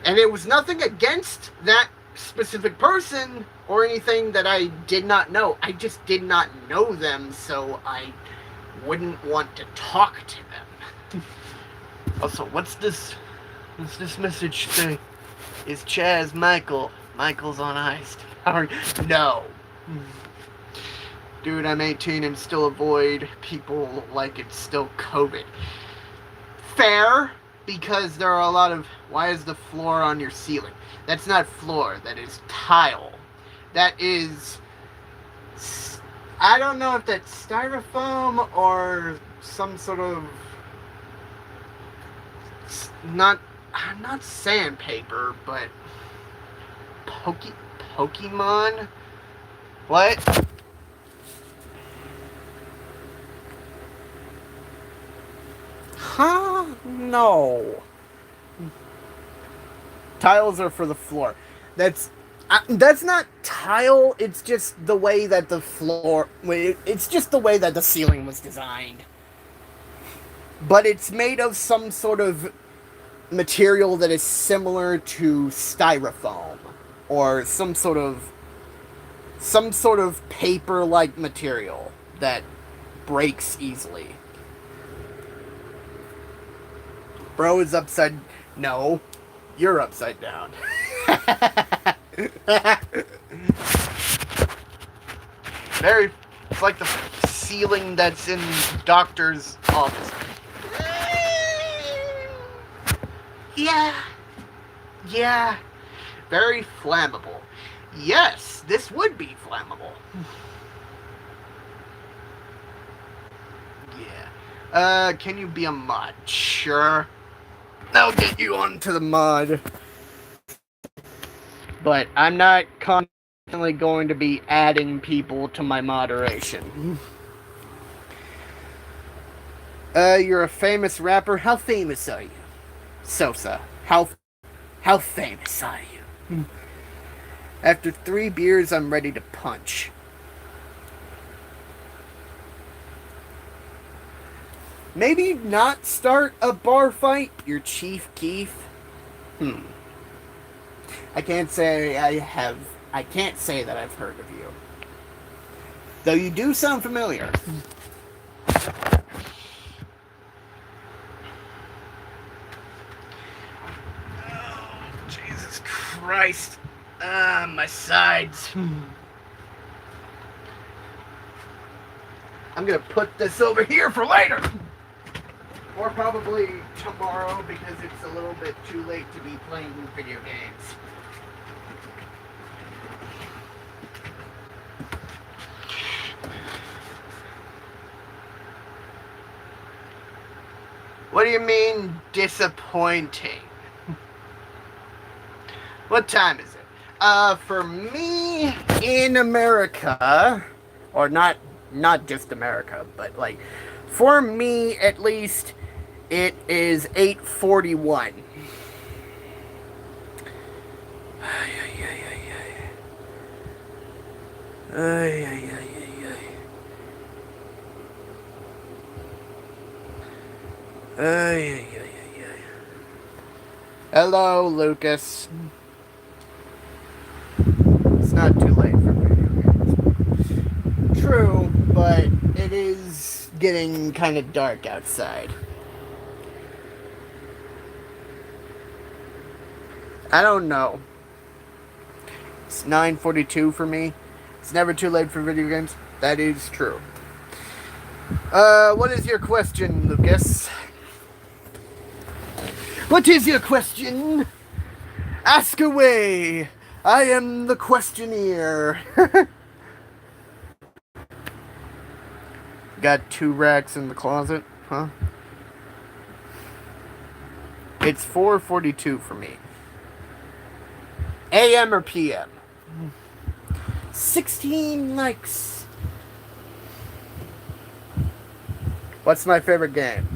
And it was nothing against that specific person or anything that I did not know. I just did not know them, so I wouldn't want to talk to them. Also, what's this message say? Is Chaz Michael? Michael's on ice. No. Dude, I'm 18 and still avoid people like it's still COVID. Fair, because there are a lot of... Why is the floor on your ceiling? That's not floor, that is tile. That is... I don't know if that's styrofoam or some sort of... Not sandpaper, but... Pokemon? What? Huh? No. Tiles are for the floor. That's not tile, it's just the way that the floor... It's just the way that the ceiling was designed. But it's made of some sort of material that is similar to styrofoam. Or some sort of paper-like material that breaks easily. Bro is upside... No. You're upside down. It's like the ceiling that's in doctor's office. Yeah. Very flammable. Yes, this would be flammable. Yeah. Can you be a mod? Sure. I'll get you onto the mod. But I'm not constantly going to be adding people to my moderation. You're a famous rapper. How famous are you? Sosa. How famous are you? After 3 beers, I'm ready to punch. Maybe not start a bar fight, your Chief Keef? I can't say that I've heard of you. Though you do sound familiar. Oh, Jesus Christ. My sides. I'm gonna put this over here for later. Or probably tomorrow, because it's a little bit too late to be playing video games. What do you mean, disappointing? What time is it? For me, in America, or not just America, but like, for me at least, it is 8:41. Hello, Lucas. It's not too late for video games. True, but it is getting kind of dark outside. I don't know. It's 9:42 for me. It's never too late for video games. That is true. What is your question, Lucas? What is your question? Ask away. I am the questionnaire. Got 2 racks in the closet, huh? It's 4:42 for me. AM or PM? 16 likes. What's my favorite game?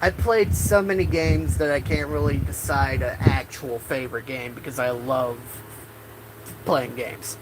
I played so many games that I can't really decide an actual favorite game because I love playing games.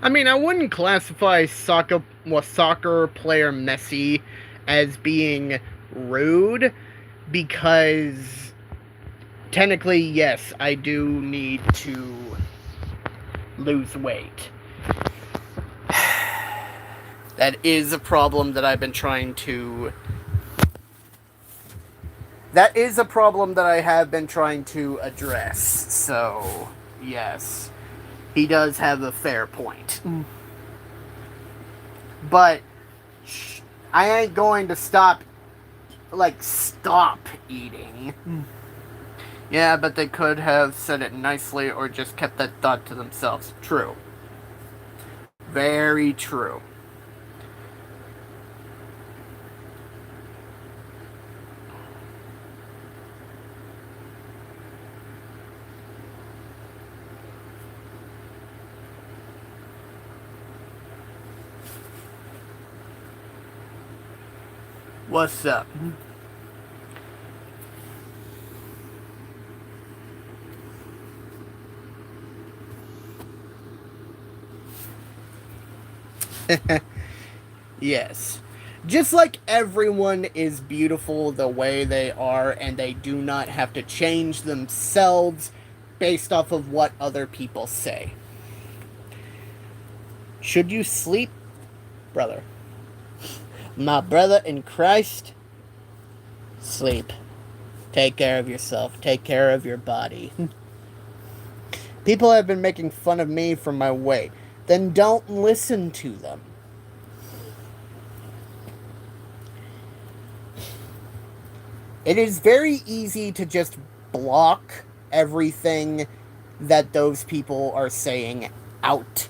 I mean, I wouldn't classify soccer player Messi as being rude because technically, yes, I do need to lose weight. That is a problem that I've been trying to... That is a problem that I have been trying to address. So, yes. He does have a fair point. But I ain't going to stop eating. Yeah, but they could have said it nicely or just kept that thought to themselves. True. Very true. What's up? Yes. Just like everyone is beautiful the way they are and they do not have to change themselves based off of what other people say. Should you sleep, brother? My brother in Christ, sleep. Take care of yourself. Take care of your body. People have been making fun of me for my weight. Then don't listen to them. It is very easy to just block everything that those people are saying out.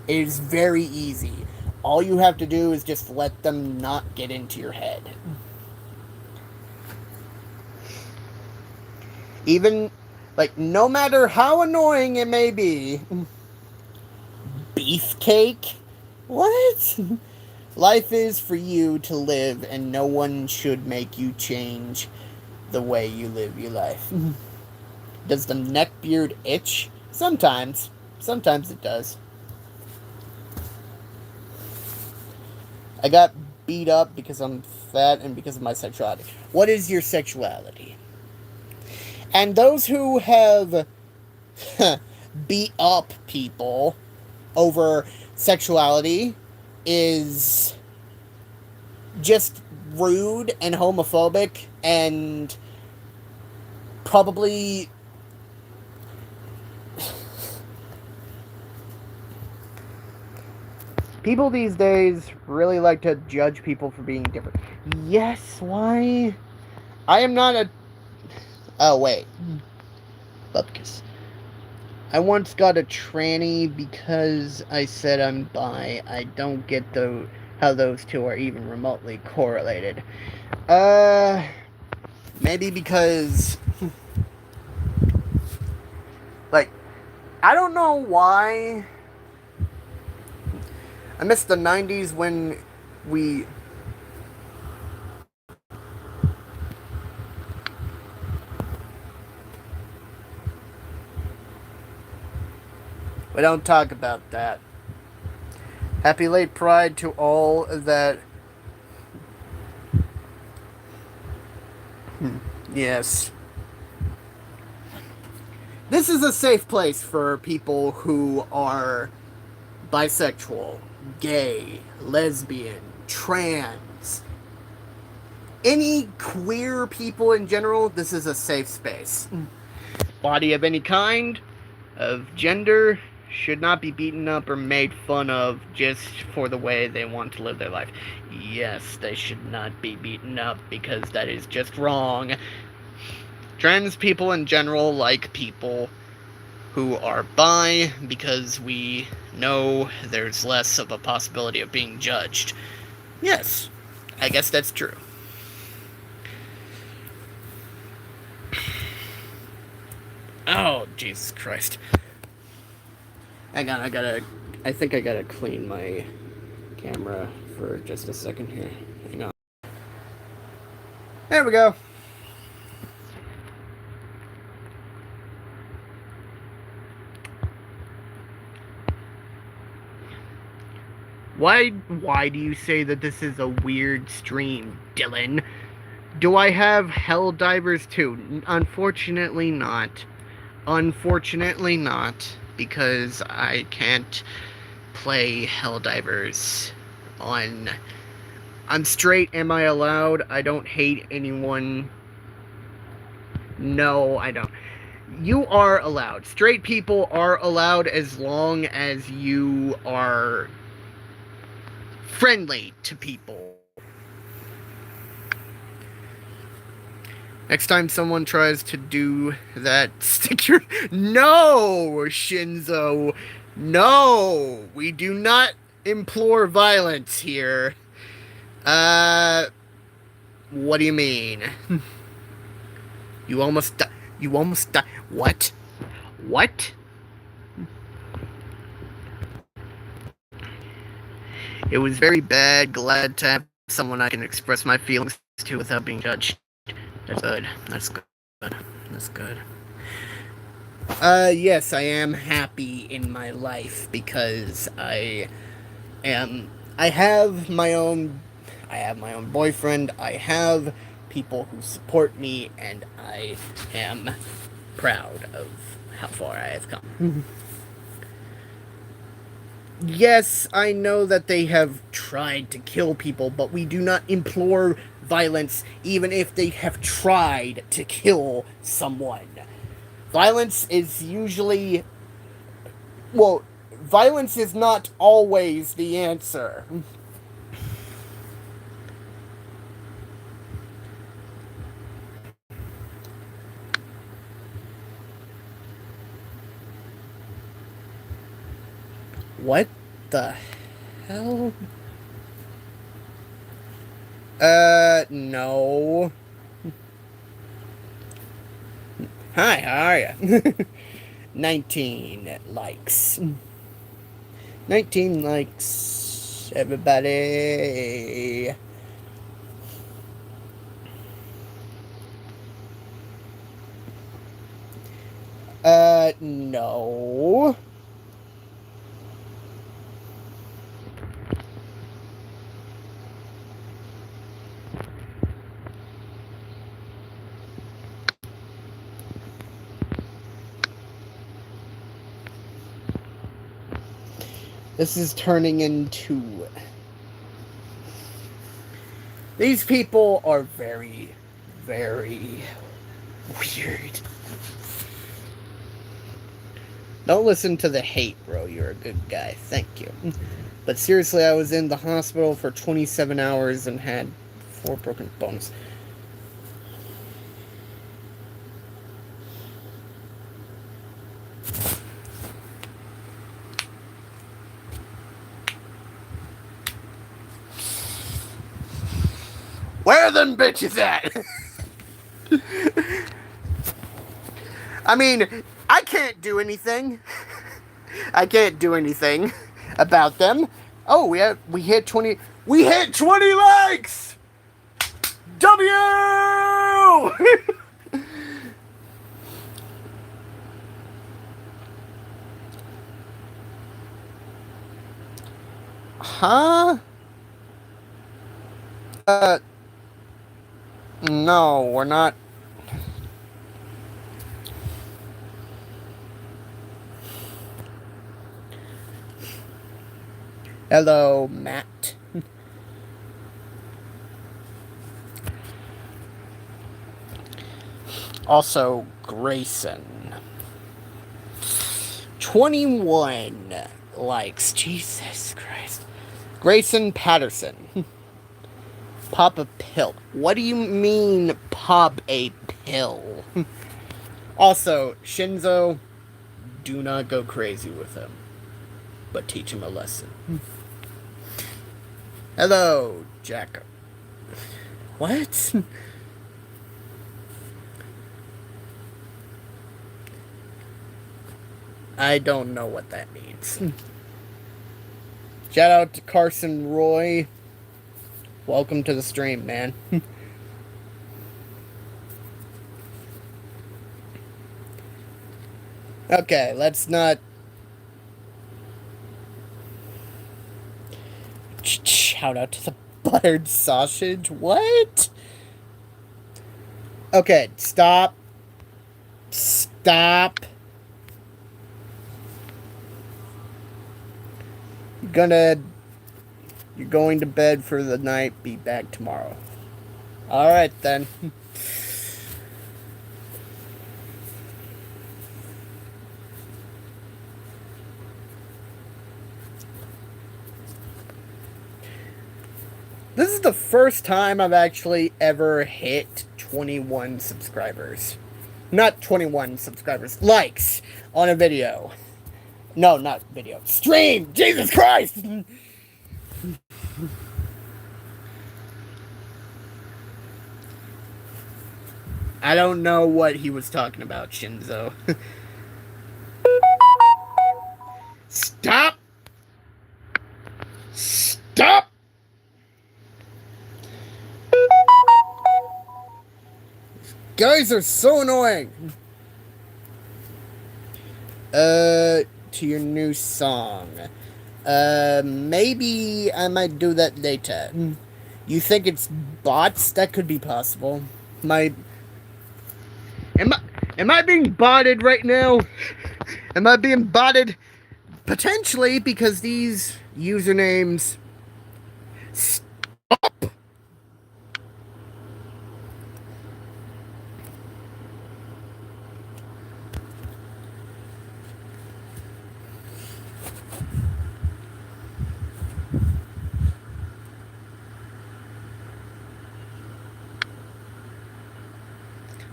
It is very easy. All you have to do is just let them not get into your head. Even, no matter how annoying it may be. Beefcake? What? Life is for you to live, and no one should make you change the way you live your life. Does the neckbeard itch? Sometimes. Sometimes it does. I got beat up because I'm fat and because of my sexuality. What is your sexuality? And those who have beat up people over sexuality is just rude and homophobic and probably people these days really like to judge people for being different. Yes, why? I am not a... Oh, wait. Bupkis. I once got a tranny because I said I'm bi. I don't get how those two are even remotely correlated. Maybe because... I don't know why... I miss the 90s when we... We don't talk about that. Happy late Pride to all that... Yes. This is a safe place for people who are bisexual, gay, lesbian, trans, any queer people in general. This is a safe space. Body of any kind, of gender, should not be beaten up or made fun of just for the way they want to live their life. Yes, they should not be beaten up because that is just wrong. Trans people in general like people who are bi because we know there's less of a possibility of being judged. Yes, I guess that's true. Oh, Jesus Christ. Hang on, I think I gotta clean my camera for just a second here. Hang on. There we go. Why do you say that this is a weird stream, Dylan? Do I have Helldivers too? Unfortunately not. Unfortunately not, because I can't play Helldivers on... I'm straight, am I allowed? I don't hate anyone. No, I don't. You are allowed. Straight people are allowed as long as you are friendly to people. Next time someone tries to do that, stick your... No, Shinzo. No, we do not implore violence here. What do you mean? You almost died. You almost died. What? What? It was very bad. Glad to have someone I can express my feelings to without being judged. That's good. That's good. That's good. Yes, I am happy in my life because I have my own boyfriend. I have people who support me, and I am proud of how far I have come. Yes, I know that they have tried to kill people, but we do not implore violence even if they have tried to kill someone. Violence is usually... Well, violence is not always the answer. What the hell? No. Hi, how are you? 19 likes. 19 likes, everybody. No. This is turning into... These people are very, very weird. Don't listen to the hate, bro. You're a good guy. Thank you. But seriously, I was in the hospital for 27 hours and had 4 broken bones. Where are them bitches at? I mean, I can't do anything. I can't do anything about them. Oh, we hit 20. We hit 20 likes. W. Huh? No, we're not. Hello, Matt. Also, Grayson. 21 likes. Jesus Christ. Grayson Patterson. Pop a pill. What do you mean, pop a pill? Also, Shinzo, do not go crazy with him, but teach him a lesson. Hello, Jack. What? I don't know what that means. Shout out to Carson Roy. Welcome to the stream, man. Okay, let's not... Shout out to the buttered sausage. What? Okay, stop. Stop. You're going to bed for the night. Be back tomorrow. Alright then. This is the first time I've actually ever hit 21 subscribers. Not 21 subscribers. Likes on a video. No, not video. Stream! Jesus Christ! I don't know what he was talking about, Shinzo. Stop! Stop! Guys are so annoying! To your new song. Maybe I might do that later. You think it's bots? That could be possible. Am I being botted right now? Am I being botted? Potentially, because these usernames... Stop!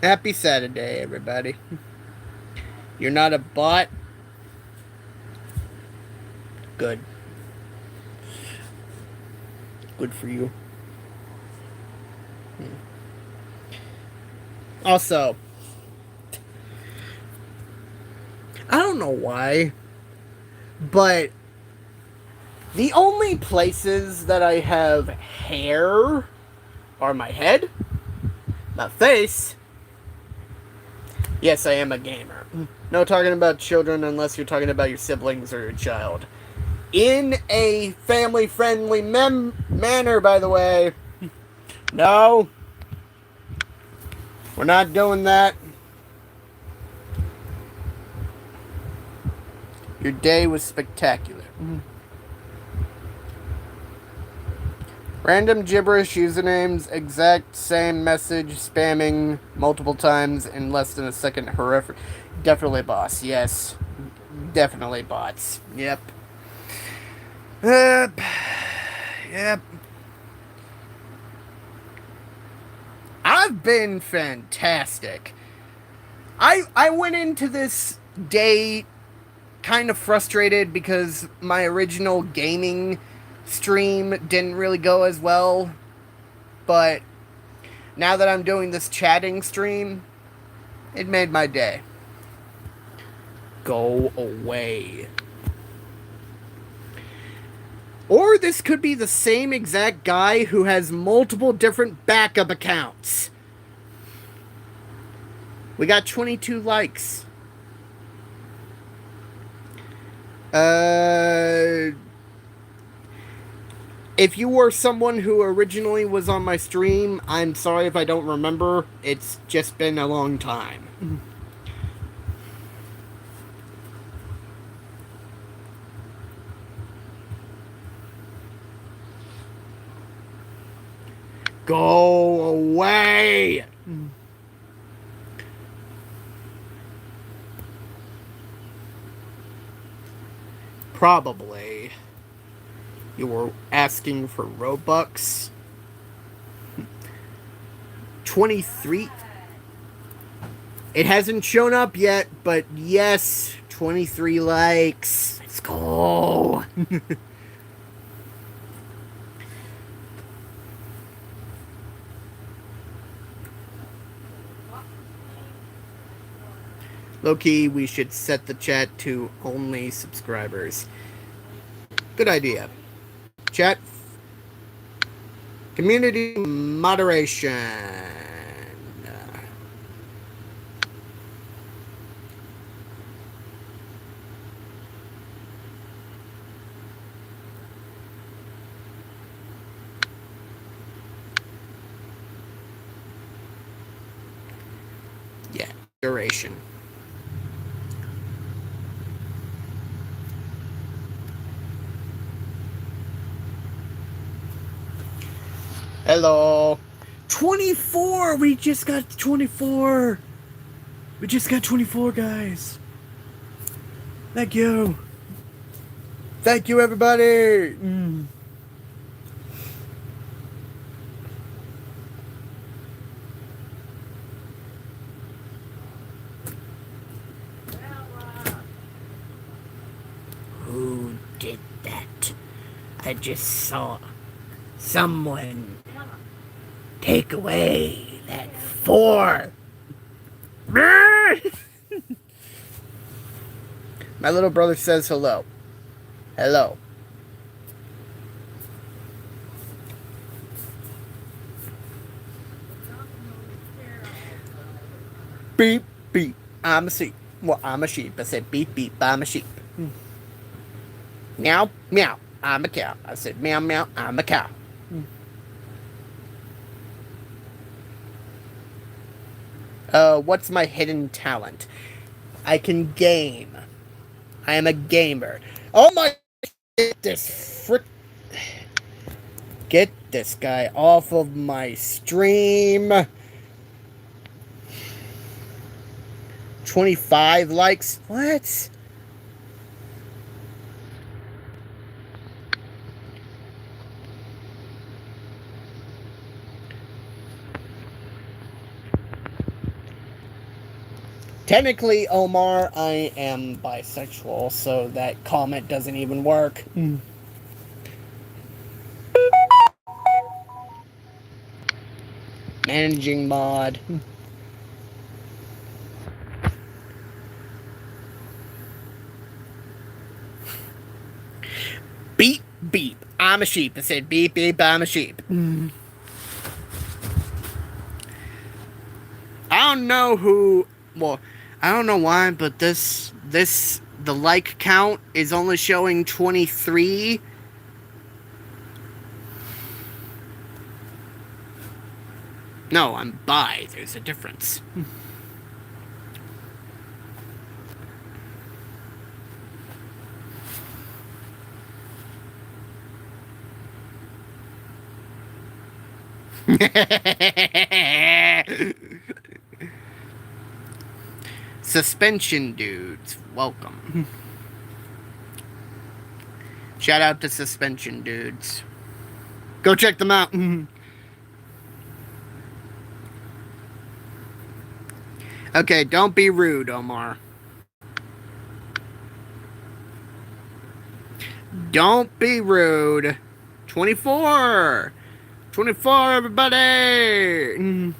Happy Saturday, everybody. You're not a bot? Good. Good for you. Also, I don't know why, but the only places that I have hair are my head, my face. Yes, I am a gamer. No talking about children unless you're talking about your siblings or your child. In a family-friendly manner, by the way. No. We're not doing that. Your day was spectacular. Random gibberish usernames, exact same message, spamming multiple times in less than a second. Horrific. Definitely bots. Yes. Definitely bots. Yep. Yep. I've been fantastic. I went into this day kind of frustrated because my original gaming stream didn't really go as well, but now that I'm doing this chatting stream, it made my day. Go away. Or this could be the same exact guy who has multiple different backup accounts. We got 22 likes. If you were someone who originally was on my stream, I'm sorry if I don't remember. It's just been a long time. Go away! Probably. You were asking for Robux? 23? It hasn't shown up yet, but yes, 23 likes. Let's go! Low-key, we should set the chat to only subscribers. Good idea. Chat. Community moderation. Yeah, duration. Hello. 24! We just got 24! We just got 24, guys. Thank you. Thank you, everybody. Who did that? I just saw someone take away that 4. My little brother says hello. Hello. Beep, beep. I'm a sheep. Well, I'm a sheep. I said beep, beep. I'm a sheep. Meow, meow. I'm a cow. I said meow, meow. I'm a cow. What's my hidden talent? I can game. I am a gamer. Oh my! Get this Get this guy off of my stream. 25 likes? What? Technically, Omar, I am bisexual, so that comment doesn't even work. Managing mod. Beep, beep. I'm a sheep. I said beep, beep. I'm a sheep. I don't know who... Well, I don't know why, but the like count is only showing 23. No, I'm bi. There's a difference. Suspension dudes, welcome. Shout out to suspension dudes. Go check them out. Okay, don't be rude, Omar. Don't be rude. 24! 24, everybody!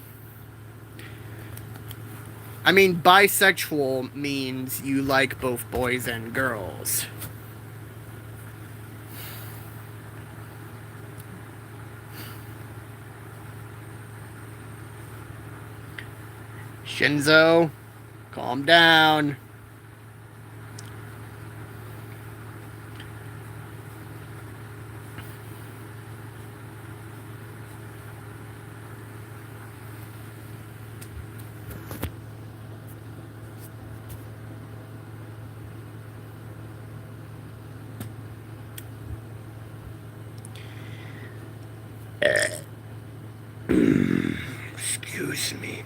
I mean, bisexual means you like both boys and girls. Shinzo, calm down. Excuse me.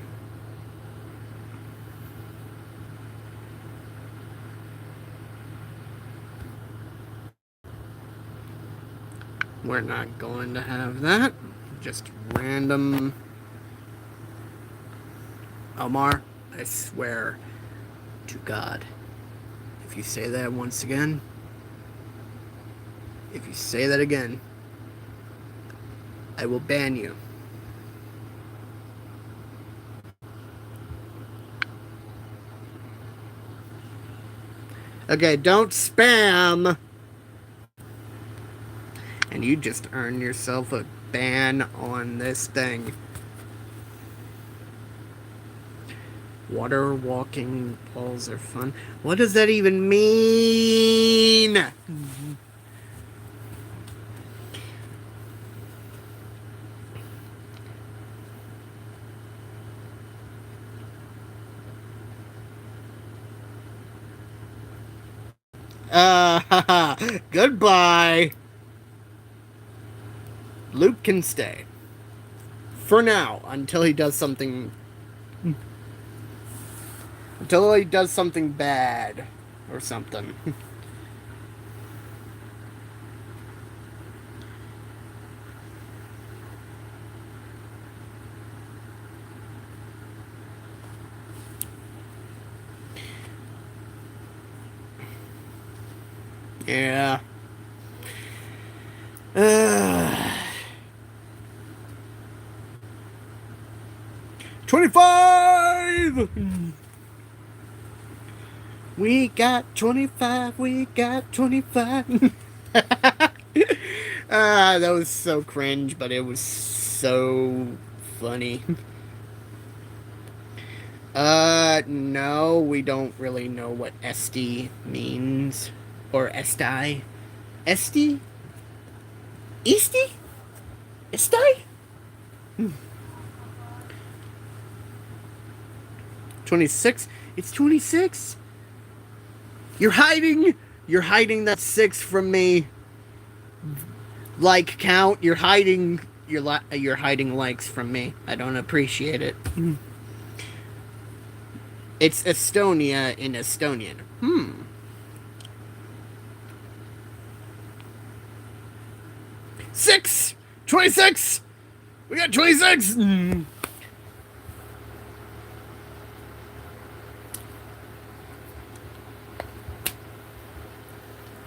We're not going to have that. Just random. Omar, I swear to God, if you say that once again, if you say that again, I will ban you. Okay, don't spam. And you just earned yourself a ban on this thing. Water walking balls are fun. What does that even mean? Goodbye. Luke can stay. For now, until he does something... Until he does something bad. Or something. Yeah. 25! We got 25, we got 25. That was so cringe, but it was so funny. No, we don't really know what SD means. Or Esti? Esti? Easty? Esti? 26? It's 26? You're hiding that 6 from me. Like count, you're hiding likes from me. I don't appreciate it. It's Estonia in Estonian. 6! 26! We got 26!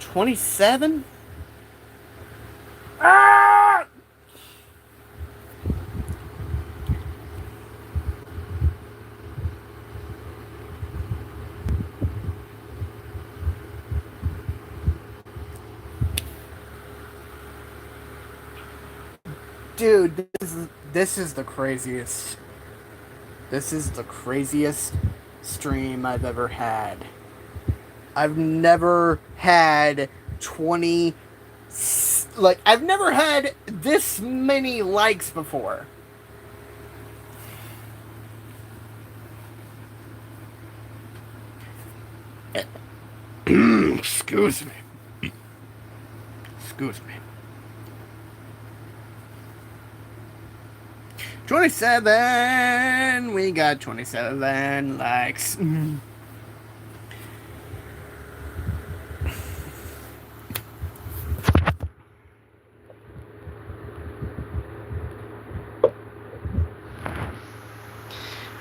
27? Ah! Dude, this is the craziest. This is the craziest stream I've ever had. I've never had 20... Like, I've never had this many likes before. Excuse me. Excuse me. 27! We got 27 likes.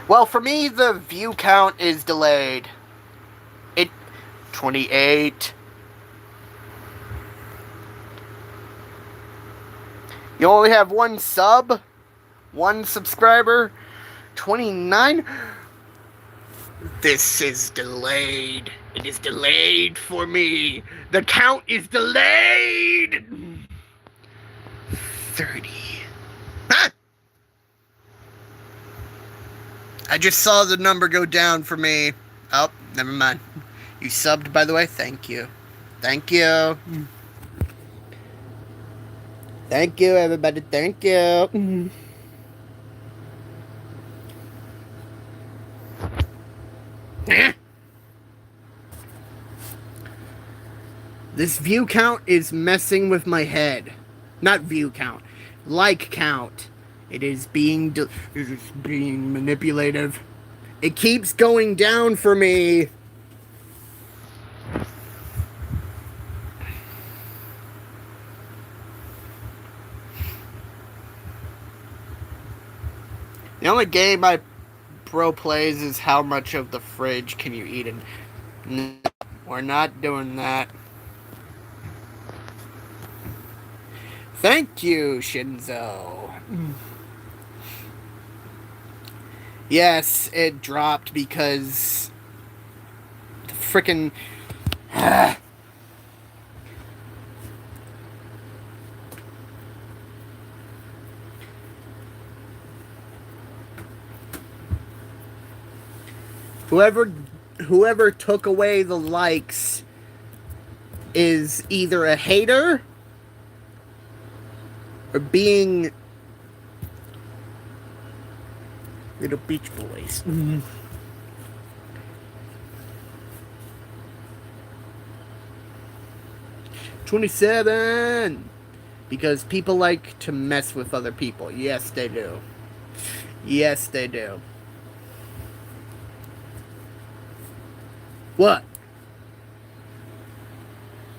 Well, for me, the view count is delayed. 28. You only have one sub? One subscriber? 29? This is delayed. It is delayed for me. The count is delayed. 30. Huh? I just saw the number go down for me. Oh, never mind. You subbed, by the way? Thank you. Thank you. Thank you, everybody. Thank you. This view count is messing with my head. Not view count. Like count It is being it is being manipulative. It keeps going down for me. The only game my bro plays is how much of the fridge can you eat, and no, we're not doing that. Thank you, Shinzo. Yes, it dropped because the frickin' whoever took away the likes is either a hater or being little Beach Boys. 27! Because people like to mess with other people. Yes, they do. Yes, they do. What?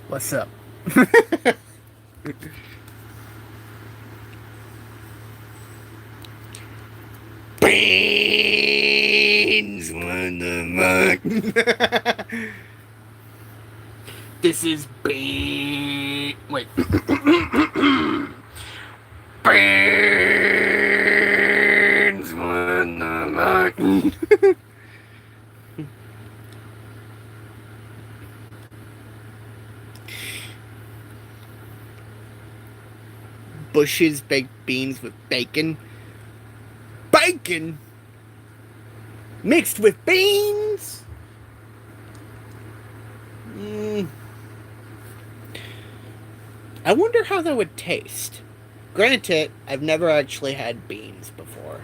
What's up? Beans! What the fuck? This is bean. Wait. Beans! What the fuck? Bush's baked beans with bacon. Bacon mixed with beans? I wonder how that would taste. Granted, I've never actually had beans before.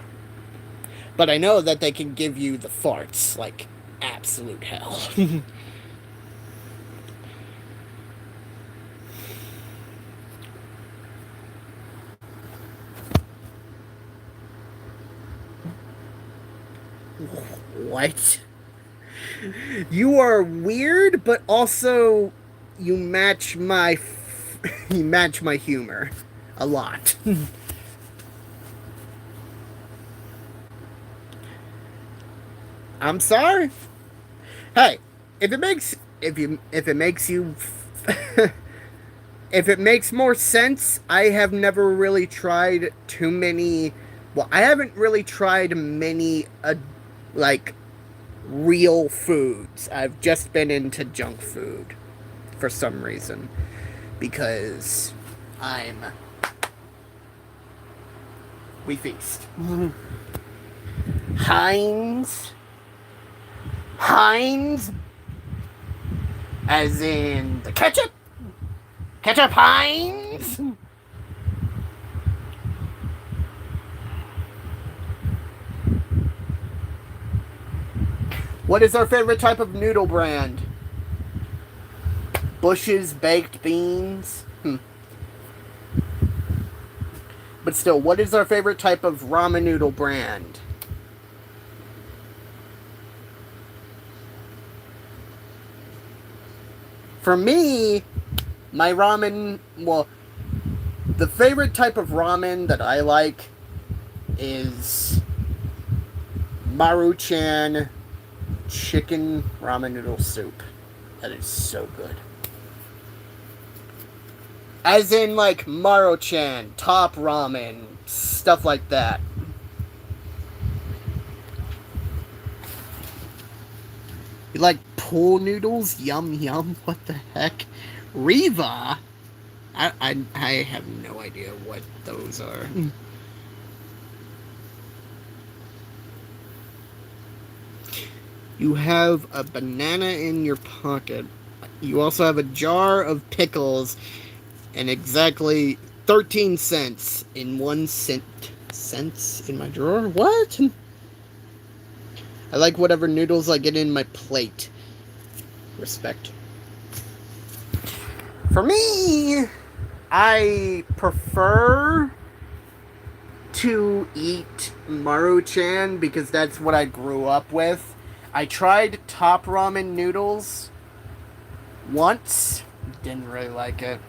But I know that they can give you the farts like absolute hell. What? You are weird, but also you match my humor a lot. I'm sorry. Hey, if it makes you if it makes more sense, I have never really tried too many. Well, I haven't really tried many like real foods. I've just been into junk food for some reason because we feast. Heinz, as in the ketchup Heinz. What is our favorite type of noodle brand? Bush's baked beans. But still, what is our favorite type of ramen noodle brand? For me, my ramen, well, the favorite type of ramen that I like is Maruchan chicken ramen noodle soup. That is so good. As in, like, Maruchan, Top Ramen, stuff like that. You like pool noodles? Yum, yum. What the heck? Riva? I have no idea what those are. You have a banana in your pocket. You also have a jar of pickles and exactly 13 cents in 1 cent cents in my drawer. What? I like whatever noodles I get in my plate. Respect. For me, I prefer to eat Maruchan because that's what I grew up with. I tried Top Ramen noodles once. Didn't really like it.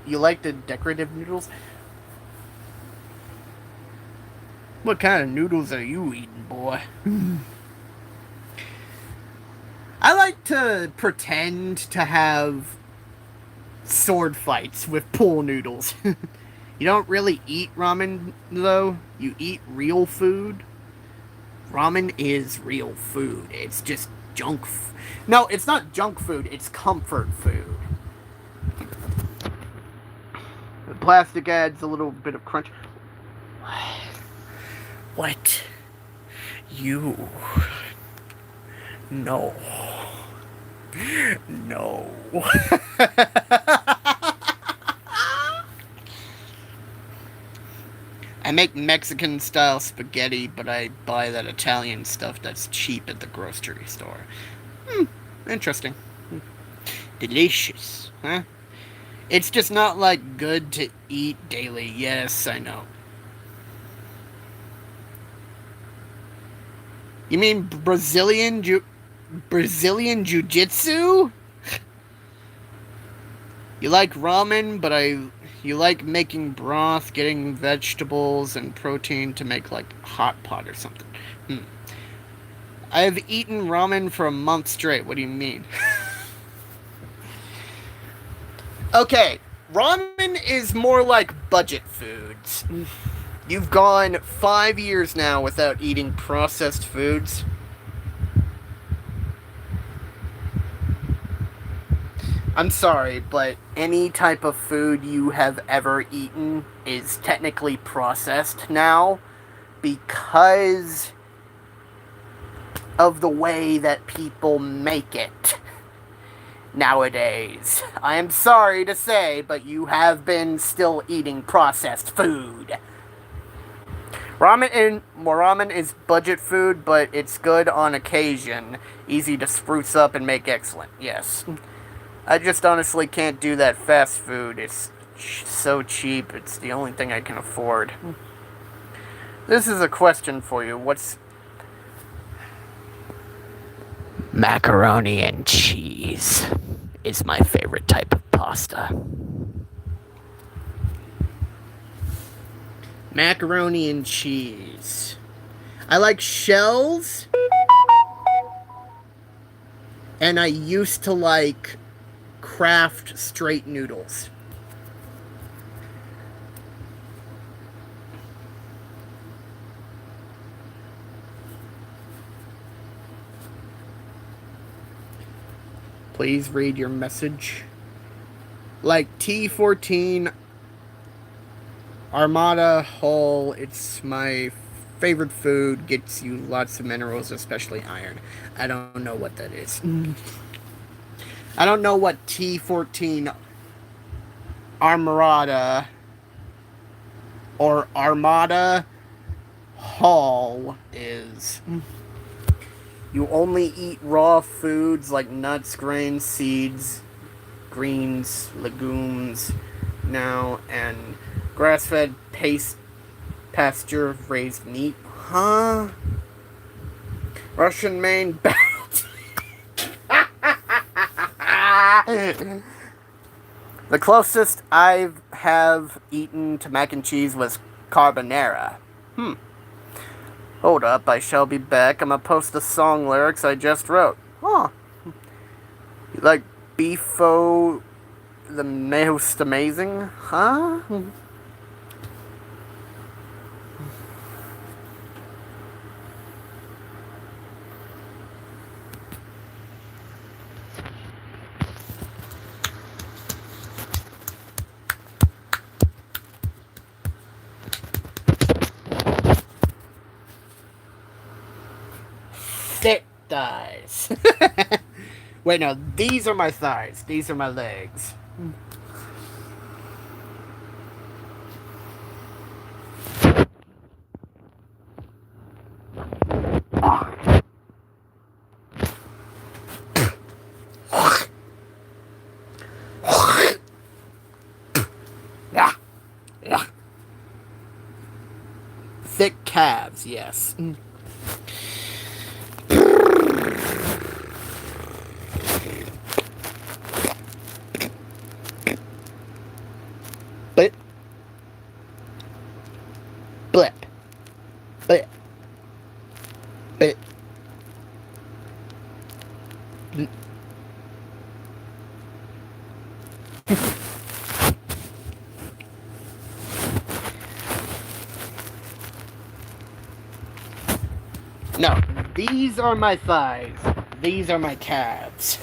You like the decorative noodles? What kind of noodles are you eating, boy? I like to pretend to have sword fights with pool noodles. You don't really eat ramen, though. You eat real food. Ramen is real food. It's just junk No, it's not junk food. It's comfort food. The plastic adds a little bit of crunch. What? You... No. No. I make Mexican-style spaghetti, but I buy that Italian stuff that's cheap at the grocery store. Interesting. Delicious, huh? It's just not, like, good to eat daily. Yes, I know. You mean Brazilian Jiu-Jitsu? You like ramen, but you like making broth, getting vegetables and protein to make, like, hot pot or something. I've eaten ramen for a month straight. What do you mean? Okay, ramen is more like budget foods. You've gone 5 years now without eating processed foods. I'm sorry, but any type of food you have ever eaten is technically processed now because of the way that people make it nowadays. I am sorry to say, but you have been still eating processed food. Ramen is budget food, but it's good on occasion. Easy to spruce up and make excellent, yes. I just honestly can't do that fast food. It's so cheap. It's the only thing I can afford. This is a question for you. What's... Macaroni and cheese is my favorite type of pasta. Macaroni and cheese. I like shells. And I used to like Kraft straight noodles. Please read your message. Like T14 Armada Hull, it's my favorite food, gets you lots of minerals, especially iron. I don't know what that is. I don't know what T14 Armada or Armada Hull is. You only eat raw foods like nuts, grains, seeds, greens, legumes now, and grass-fed pasture-raised meat. Huh? Russian Maine bat. The closest I have eaten to mac and cheese was carbonara. Hold up, I shall be back. I'm gonna post the song lyrics I just wrote. Huh. You like beefo the most amazing? Huh? Thick thighs. Wait, no, these are my thighs. These are my legs. Thick calves, yes. Blip. Blip. Blip. Blip. No, these are my thighs. These are my calves.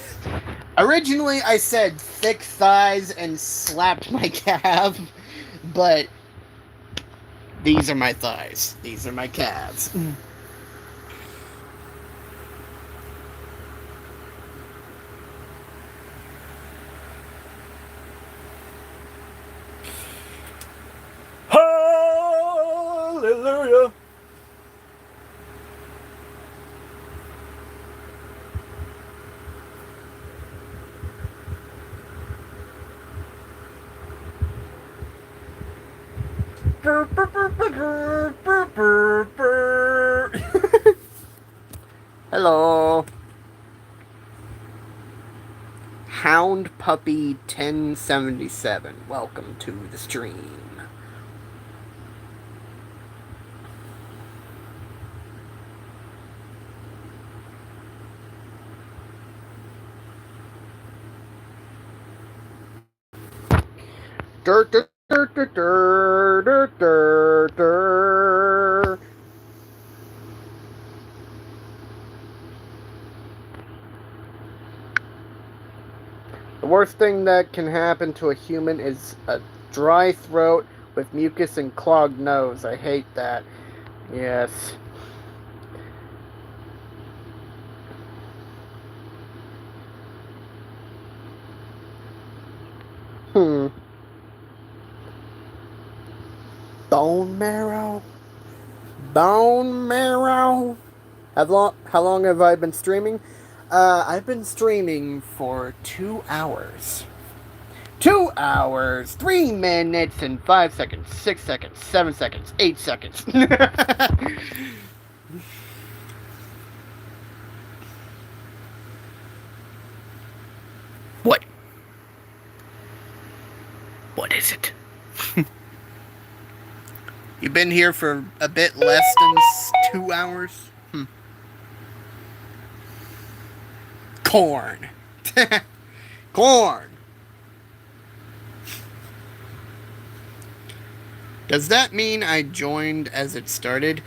Originally, I said thick thighs and slapped my calf, but these are my thighs. These are my calves. Hallelujah. Hello. Hound Puppy 1077. Welcome to the stream. Dur, dur, dur, dur, dur, dur, dur, dur. The worst thing that can happen to a human is a dry throat with mucus and clogged nose. I hate that. Yes. Bone marrow? Bone marrow? How long have I been streaming? I've been streaming for 2 hours. 2 hours, 3 minutes, and 5 seconds, 6 seconds, 7 seconds, 8 seconds. What? What is it? You've been here for a bit less than 2 hours? Corn. Corn. Does that mean I joined as it started?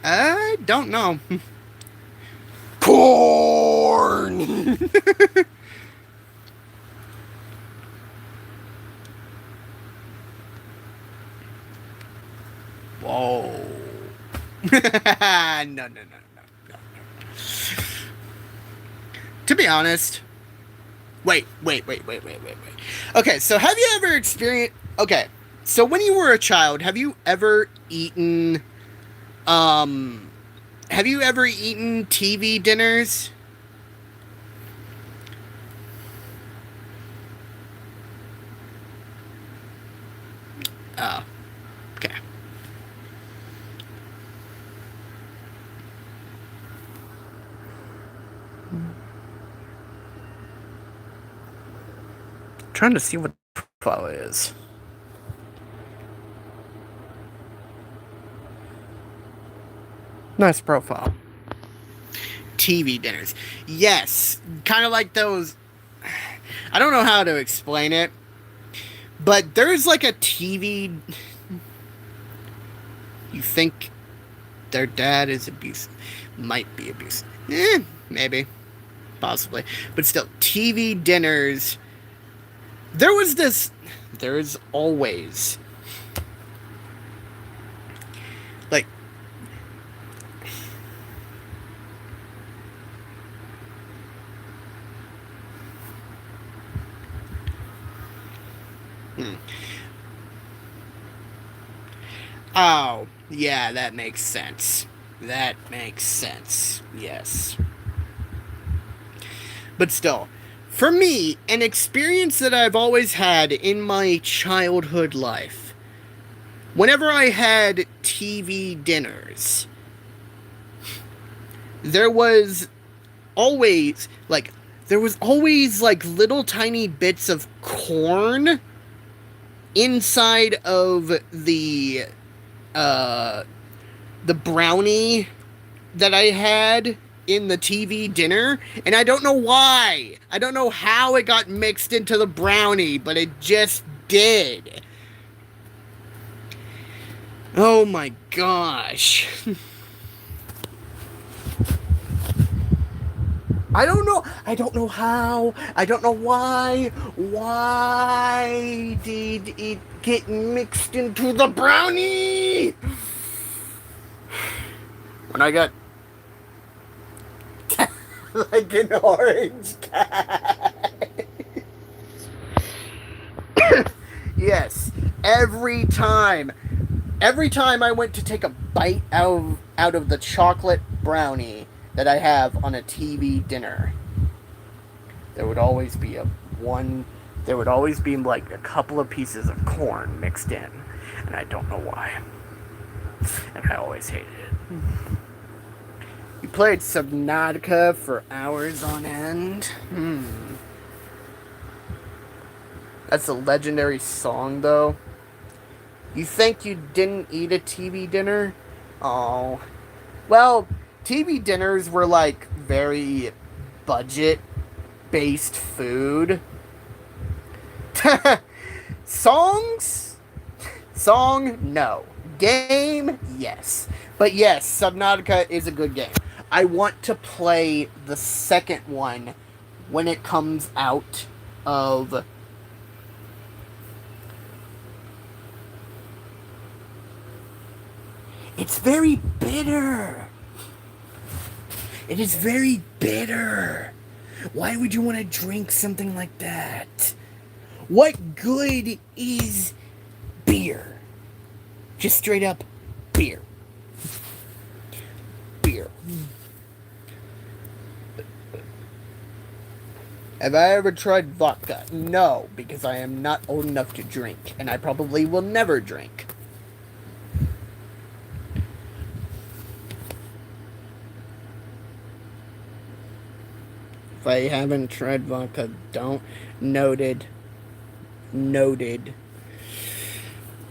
I don't know. Corn. Whoa. No. To be honest, wait. Okay, so have you ever experienced... Okay, so when you were a child, have you ever eaten TV dinners? Oh, okay. Trying to see what the profile is. Nice profile. TV dinners. Yes, kind of like those. I don't know how to explain it, but there's like a TV. You think their dad is abusive. Might be abusive. Maybe. Possibly. But still, TV dinners. There is always, like, Oh, yeah, that makes sense. That makes sense. Yes. But still, for me, an experience that I've always had in my childhood life, whenever I had TV dinners, there was always like little tiny bits of corn inside of the brownie that I had in the TV dinner, and I don't know why. I don't know how it got mixed into the brownie, but it just did. Oh my gosh. I don't know how. I don't know why. Why did it get mixed into the brownie? When I got like an orange cat. Yes, every time I went to take a bite out of the chocolate brownie that I have on a TV dinner, there would always be like a couple of pieces of corn mixed in, and I don't know why. And I always hated it. You played Subnautica for hours on end? That's a legendary song, though. You think you didn't eat a TV dinner? Oh. Well, TV dinners were like very budget-based food. Songs? Song? No. Game? Yes. But yes, Subnautica is a good game. I want to play the second one when it comes out of... It's very bitter. It is very bitter. Why would you want to drink something like that? What good is beer? Just straight up beer. Beer. Have I ever tried vodka? No, because I am not old enough to drink, and I probably will never drink. If I haven't tried vodka, don't. Noted. Noted.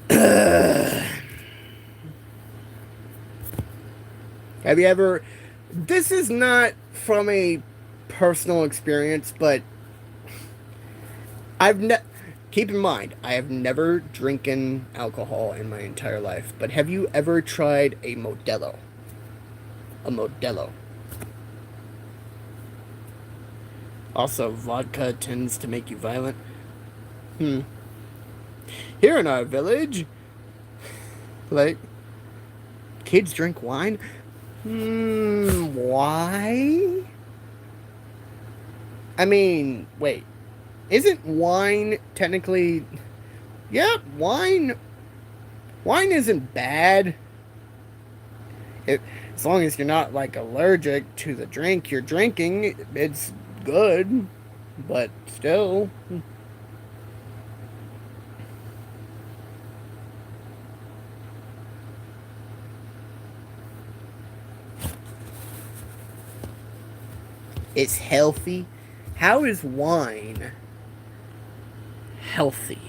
Have you ever... This is not from a personal experience, but keep in mind, I have never drinking alcohol in my entire life, but have you ever tried a Modelo? A Modelo. Also, vodka tends to make you violent. Here in our village, like, kids drink wine. Why? I mean, wait. Isn't wine technically... Yeah, wine isn't bad. As long as you're not, like, allergic to the drink you're drinking, it's good. But still... It's healthy. How is wine healthy?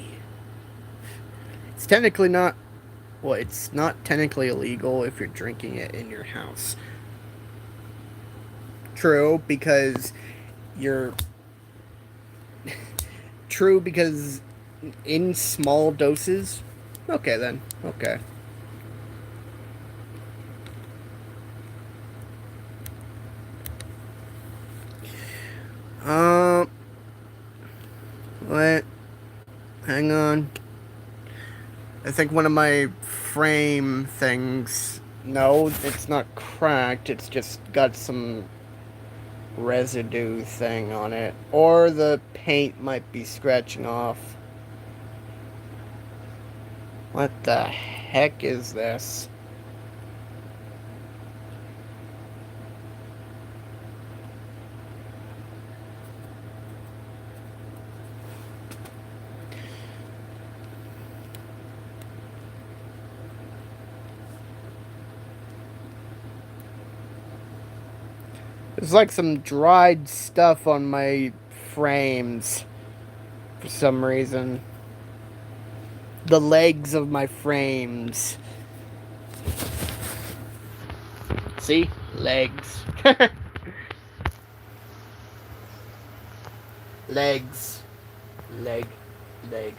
It's technically not... Well, it's not technically illegal if you're drinking it in your house. True, because you're... True, because in small doses... Okay, then. Okay. What? Hang on. I think one of my frame things... No, it's not cracked. It's just got some residue thing on it. Or the paint might be scratching off. What the heck is this? There's like some dried stuff on my frames for some reason. The legs of my frames. See? Legs. Legs. Leg. Leg.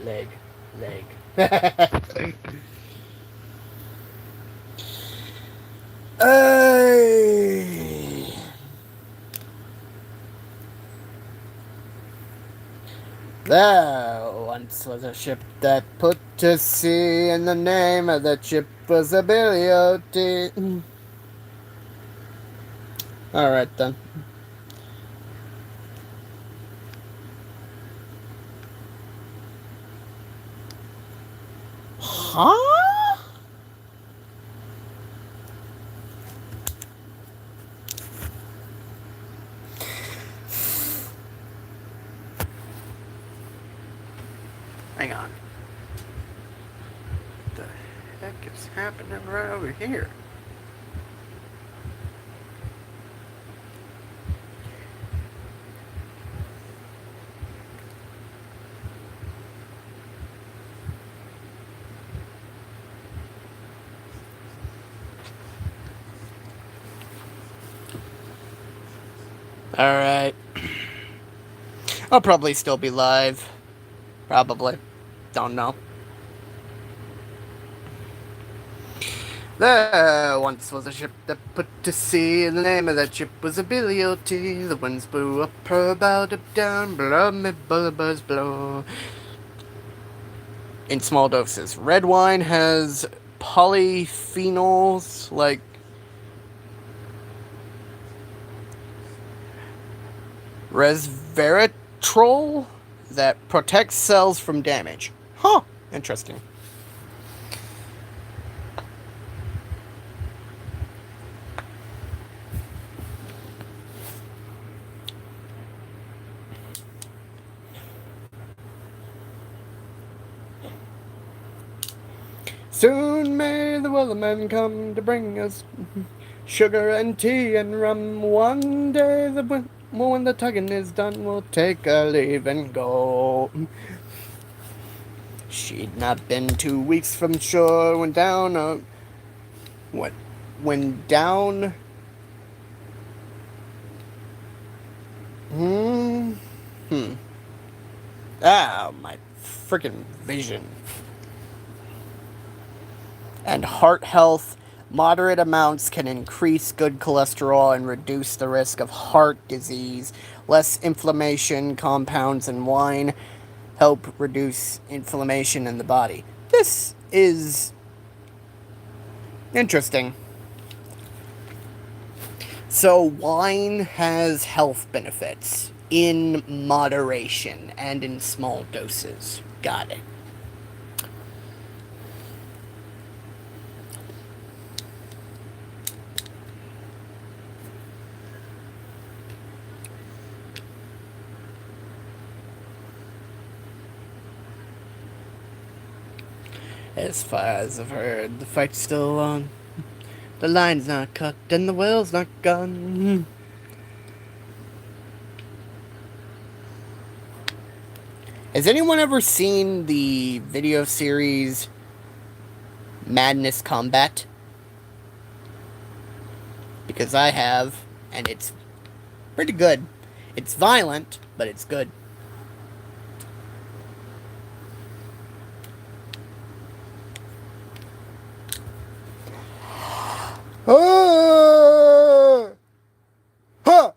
Leg. Leg. Hey. There once was a ship that put to sea, and the name of the ship was Ability. Alright then. Huh? Hang on. What the heck is happening right over here? Alright. I'll probably still be live. Probably. Don't know. There once was a ship that put to sea, and the name of that ship was Ability. The winds blew up her bow, up down, blow me buzz blow. In small doses. Red wine has polyphenols like resveratrol that protects cells from damage. Huh. Interesting. Soon may the Wellerman come to bring us sugar and tea and rum. One day, when the tugging is done, we'll take our leave and go. She'd not been 2 weeks from shore when down When down. Ah, my freaking vision. And heart health, moderate amounts can increase good cholesterol and reduce the risk of heart disease. Less inflammation compounds in wine help reduce inflammation in the body. This is interesting. So wine has health benefits in moderation and in small doses. Got it. As far as I've heard, the fight's still on. The line's not cut and the well's not gone. Has anyone ever seen the video series Madness Combat? Because I have, and it's pretty good. It's violent, but it's good. Huh! Huh!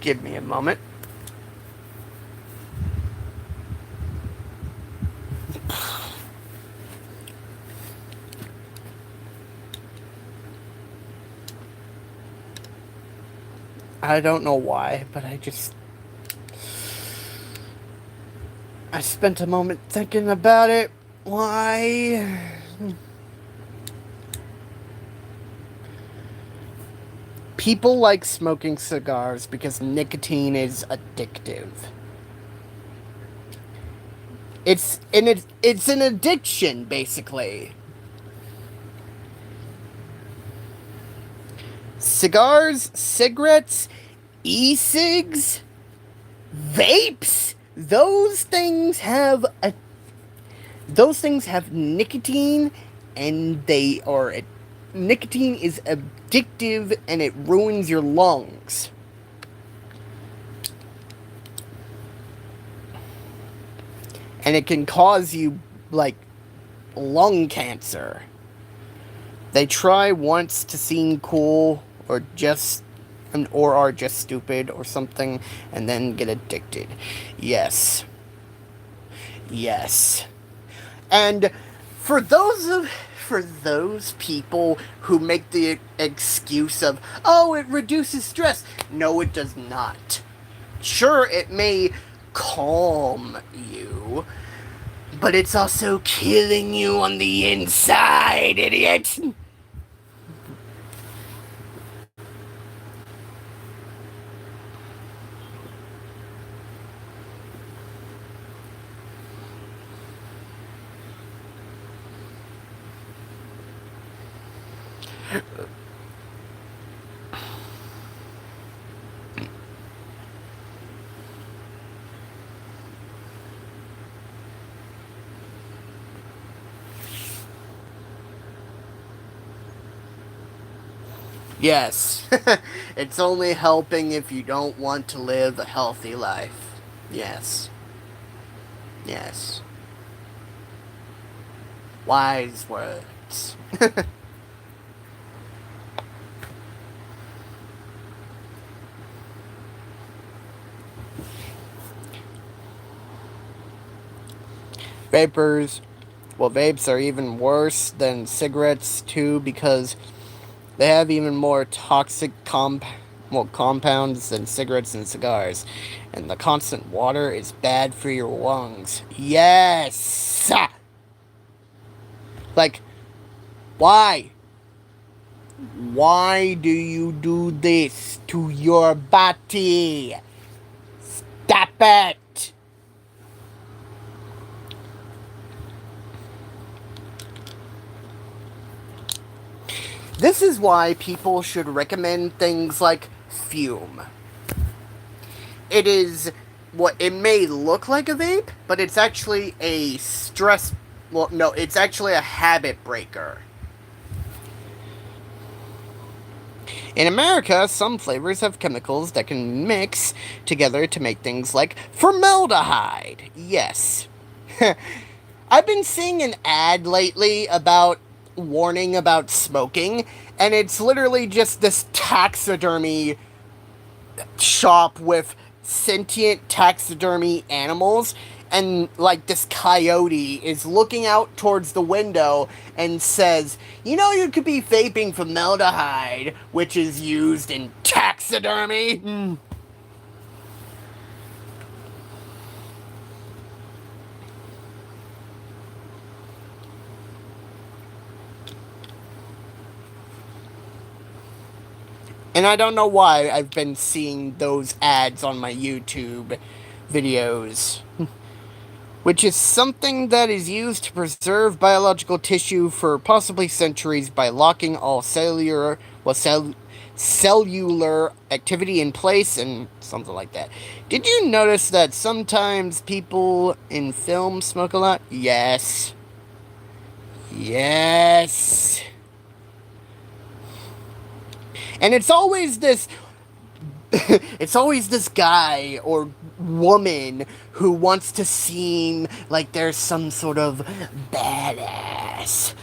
Give me a moment. I don't know why, but I spent a moment thinking about it. Why? People like smoking cigars because nicotine is addictive. It's an addiction, basically. Cigars, cigarettes, e-cigs, vapes, those things have nicotine, and nicotine is addictive, and it ruins your lungs. And it can cause you, like, lung cancer. They try once to seem cool, or are just stupid or something, and then get addicted. Yes. And for those people who make the excuse of, oh, it reduces stress. No, it does not. Sure, it may calm you, but it's also killing you on the inside, idiot! Yes, it's only helping if you don't want to live a healthy life. Yes. Wise words. Vapes are even worse than cigarettes too, because they have even more toxic compounds than cigarettes and cigars. And the constant water is bad for your lungs. Yes! Like, why? Why do you do this to your body? Stop it! This is why people should recommend things like Fume. It may look like a vape, but it's actually it's actually a habit breaker. In America, some flavors have chemicals that can mix together to make things like formaldehyde. Yes. I've been seeing an ad lately about warning about smoking, and it's literally just this taxidermy shop with sentient taxidermy animals, and like this coyote is looking out towards the window and says, you know, you could be vaping formaldehyde, which is used in taxidermy. And I don't know why I've been seeing those ads on my YouTube videos. Which is something that is used to preserve biological tissue for possibly centuries by locking all cellular activity in place and something like that. Did you notice that sometimes people in film smoke a lot? Yes. And it's always this guy or woman who wants to seem like they're some sort of badass.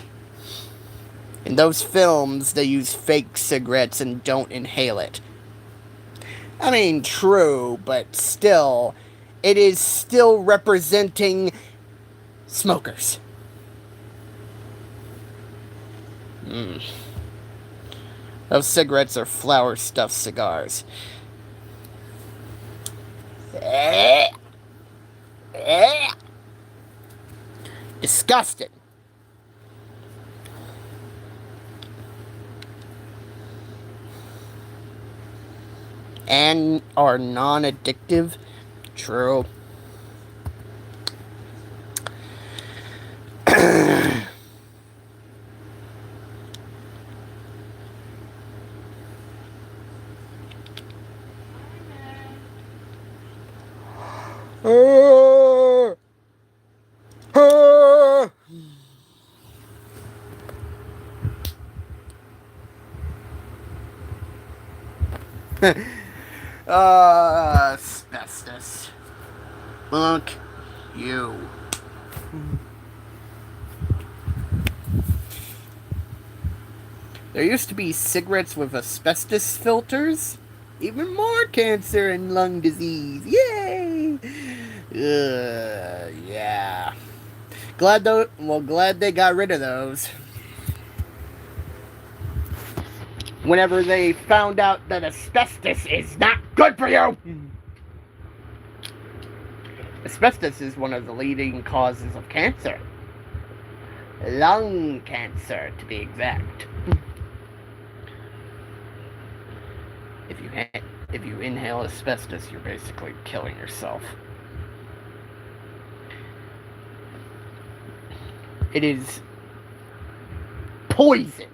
In those films, they use fake cigarettes and don't inhale it. I mean, true, but still, it is still representing smokers. Those cigarettes are flower stuffed cigars. Disgusting. And are non-addictive. True. Asbestos. Look, you. There used to be cigarettes with asbestos filters. Even more cancer and lung disease. Yay! Yeah. Glad they got rid of those. Whenever they found out that asbestos is not good for you. Asbestos is one of the leading causes of cancer. Lung cancer, to be exact. If you inhale asbestos, you're basically killing yourself. It is poison.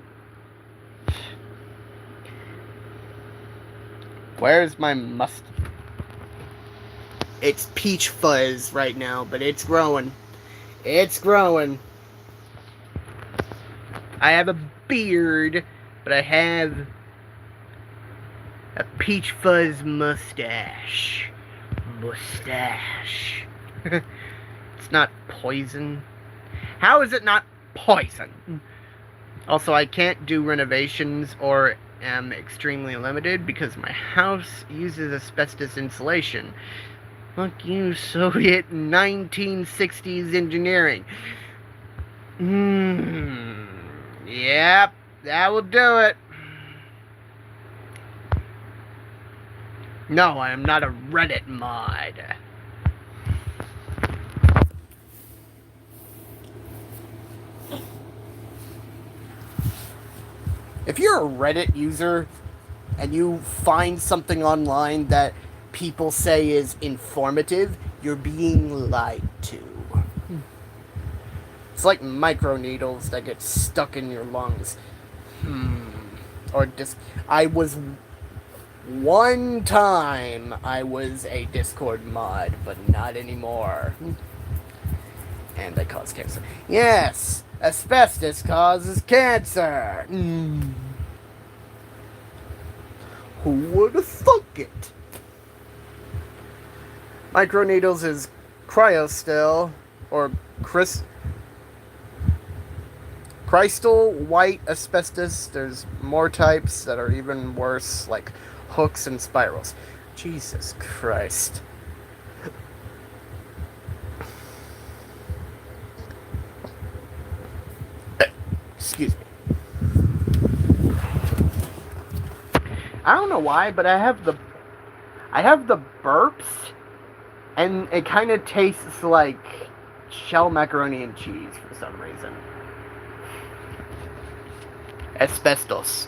Where's my mustard? It's peach fuzz right now, but it's growing. It's growing. I have a beard, but I have a peach fuzz mustache. It's not poison. How is it not poison? Also, I can't do renovations or am extremely limited because my house uses asbestos insulation. Fuck you, Soviet 1960s engineering. Yep, that will do it. No, I am not a Reddit mod. If you're a Reddit user and you find something online that people say is informative, you're being lied to. It's like microneedles that get stuck in your lungs. One time I was a Discord mod, but not anymore. And they cause cancer. Yes, asbestos causes cancer. Who would have thunk it? Microneedles is cryostil, or crystal white asbestos. There's more types that are even worse, like hooks and spirals. Jesus Christ. Excuse me. I don't know why, but I have the burps, and it kind of tastes like shell macaroni and cheese for some reason. Asbestos.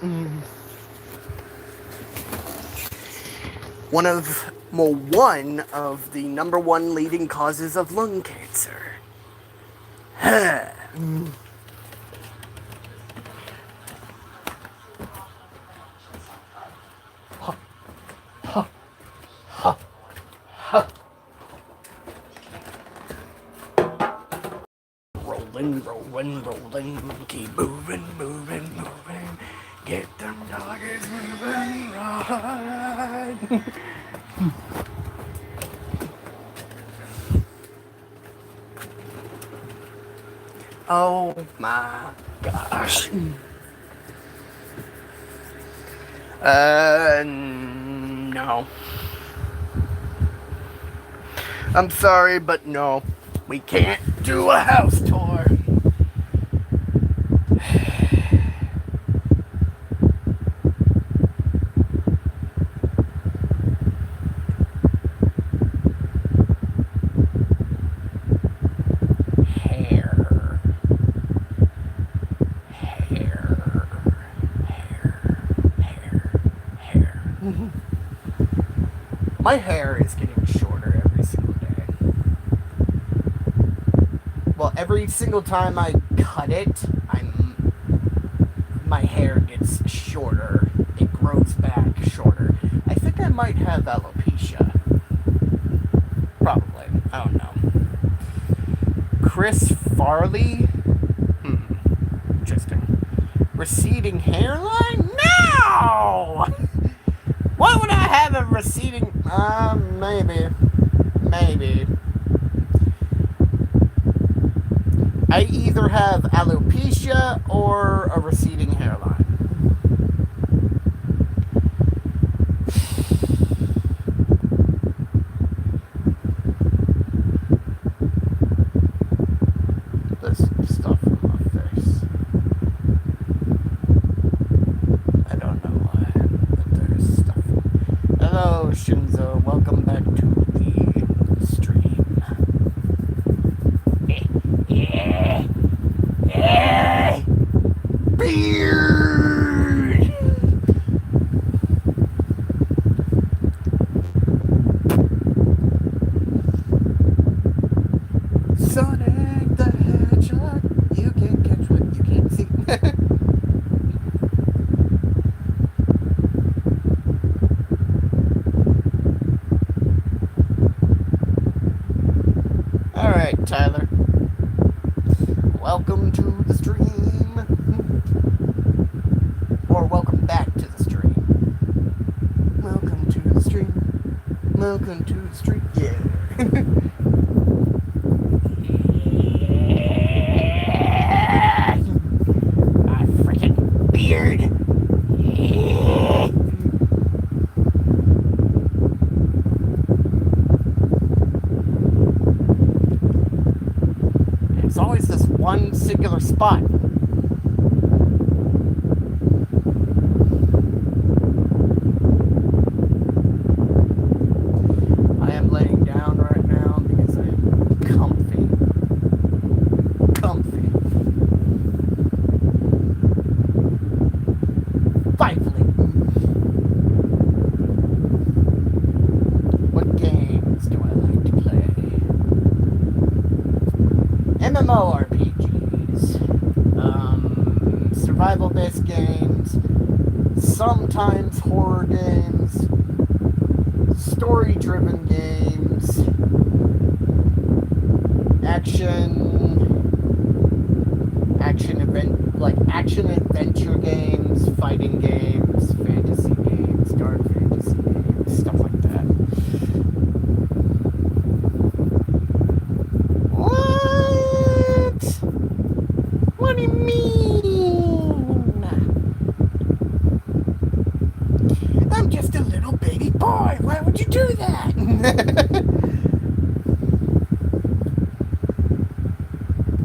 One of the number one leading causes of lung cancer. Rolling, keep moving. Get them doggers moving right. Oh my gosh. No. I'm sorry, but no. We can't do a house tour. My hair is getting shorter every single day. Well, every single time I cut it, my hair gets shorter. It grows back shorter. I think I might have alopecia. Probably. I don't know. Chris Farley? Interesting. Receding hairline? No! Why would I have a receding... Maybe. I either have alopecia or a receding hairline. This stuff on my face. I don't know why, but there's stuff. Hello, Shinzo. Welcome back to the stream. Beard! Sonic the Hedgehog. You can't catch what you can't see. Alright, Tyler. Welcome to the stream. Or welcome back to the stream. Welcome to the stream. Welcome to the stream. Yeah. My freaking beard. There's always this one singular spot. I am laying down right now because I am comfy. Lively. What games do I like to play? MMORPGs, survival-based games, sometimes horror games, story-driven games, action adventure games, fighting games, fantasy games, dark fantasy games, stuff like that. What do you mean? I'm just a little baby boy. Why would you do that?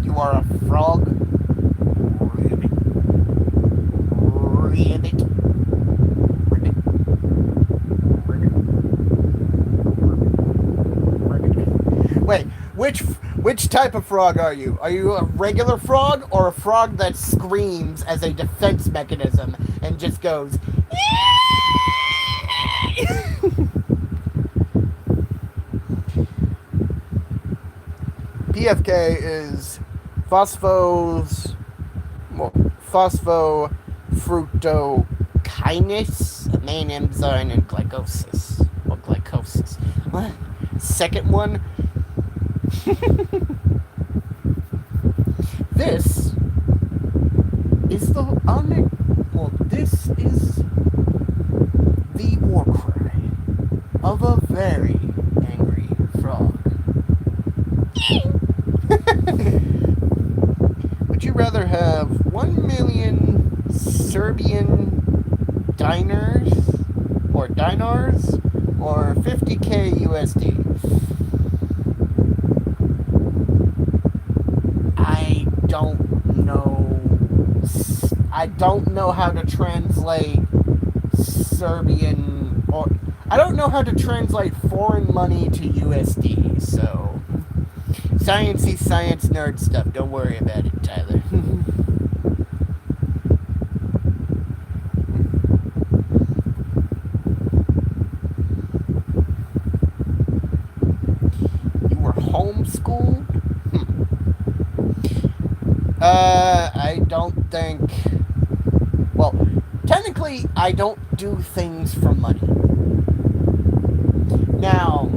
You are a frog. Ribbit. Wait, which type of frog are you? Are you a regular frog or a frog that screams as a defense mechanism and just goes PFK is phosphofructokinase, a main enzyme in glycosis. Or glycosis. What? Second one? This is the war cry of a very angry frog. Would you rather have 1 million Serbian diners or dinars or 50k USD? I don't know how to translate Serbian, or I don't know how to translate foreign money to USD, so sciencey science nerd stuff. Don't worry about it, Tyler. You were homeschooled? I don't think. Well, technically, I don't do things for money. Now,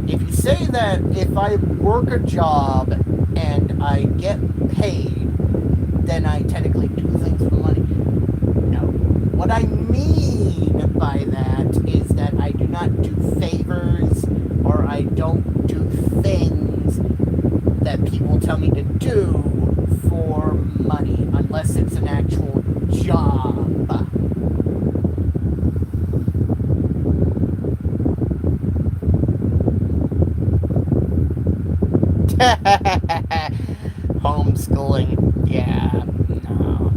if you say that if I work a job and I get paid, then I technically do things for money. No. What I mean by that is that I do not do favors, or I don't do things that people tell me to do for money, unless it's an actual job. Homeschooling, yeah, no.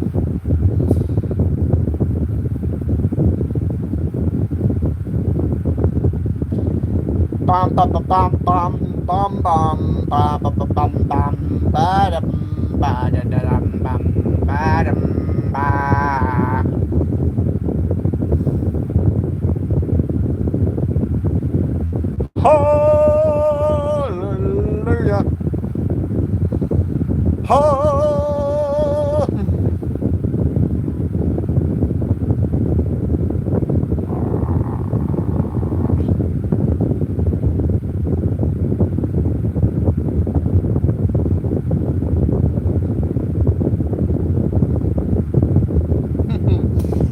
Bum bum bum bum bum bum bum bum bum bum bum ba dum ba da da dum bum ba dum ba. Hallelujah.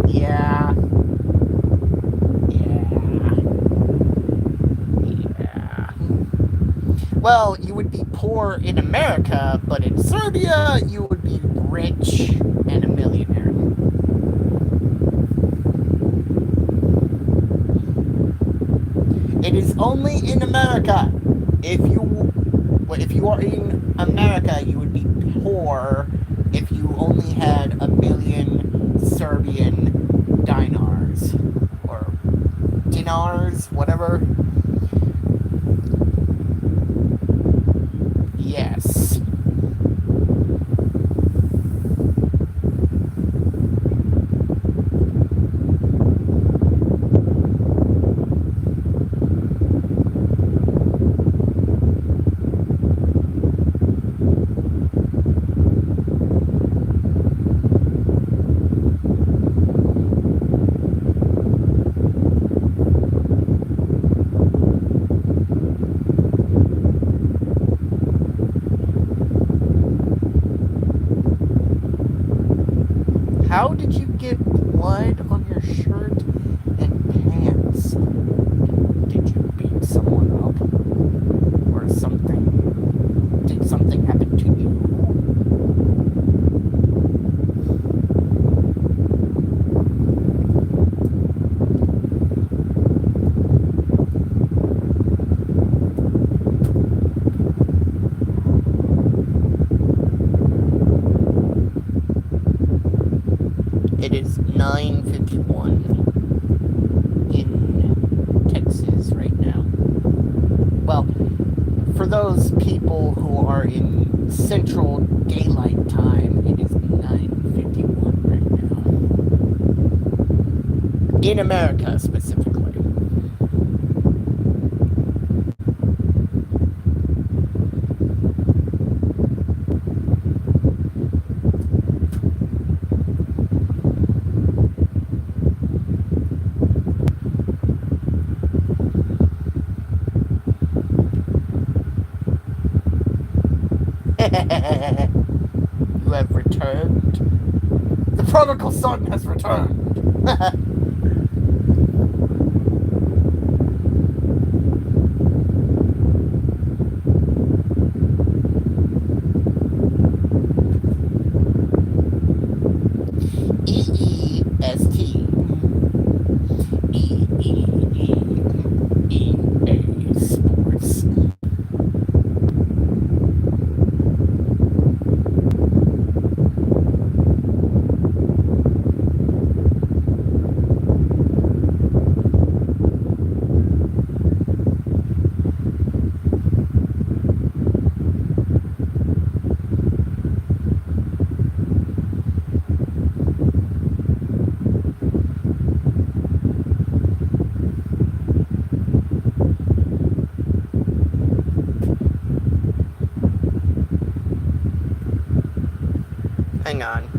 Yeah. Well, you would be poor in America, but in Serbia, you would be rich and a millionaire. It is only in America. If you are in America, you would be poor if you only had 1 million Serbian dinars or dinars, whatever. Yes. How did you get blood on your shirt and pants? Did you beat someone up? Or something? Did something happen to you? It is 9:51 in Texas right now. Well, for those people who are in Central Daylight Time, it is 9:51 right now. In America, specifically. You have returned. The prodigal son has returned. EEST. hang on.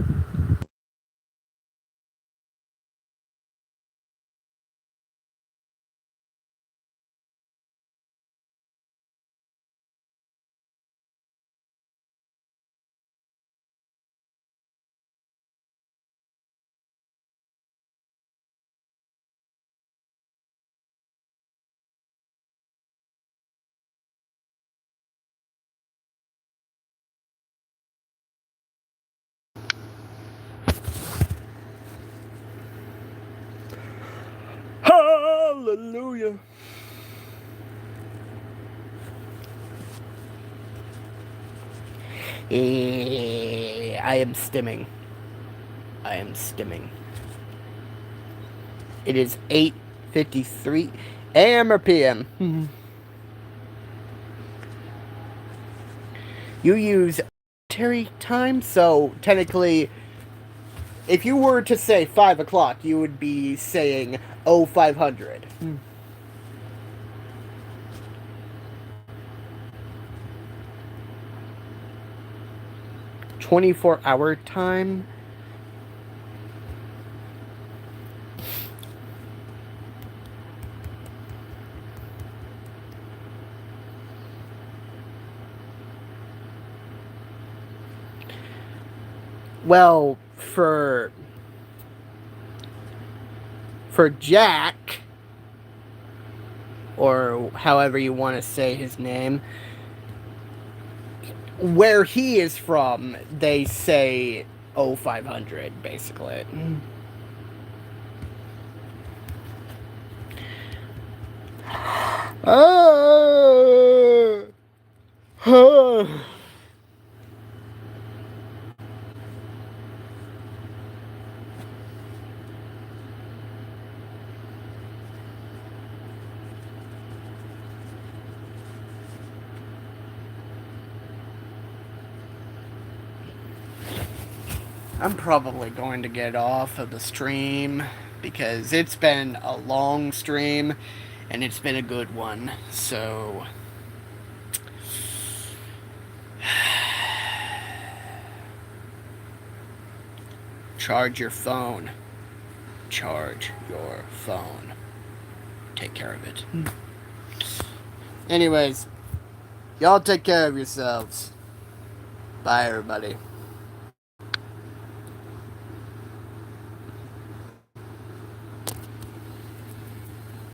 Hallelujah. I am stimming. It is 8:53 a.m. or p.m. You use military time, so technically, if you were to say 5 o'clock, you would be saying 0500. 24-hour time. Well, for Jack, or however you want to say his name, where he is from, they say 0500, basically. I'm probably going to get off of the stream because it's been a long stream and it's been a good one. So charge your phone. Charge your phone. Take care of it. Anyways, y'all take care of yourselves. Bye, everybody.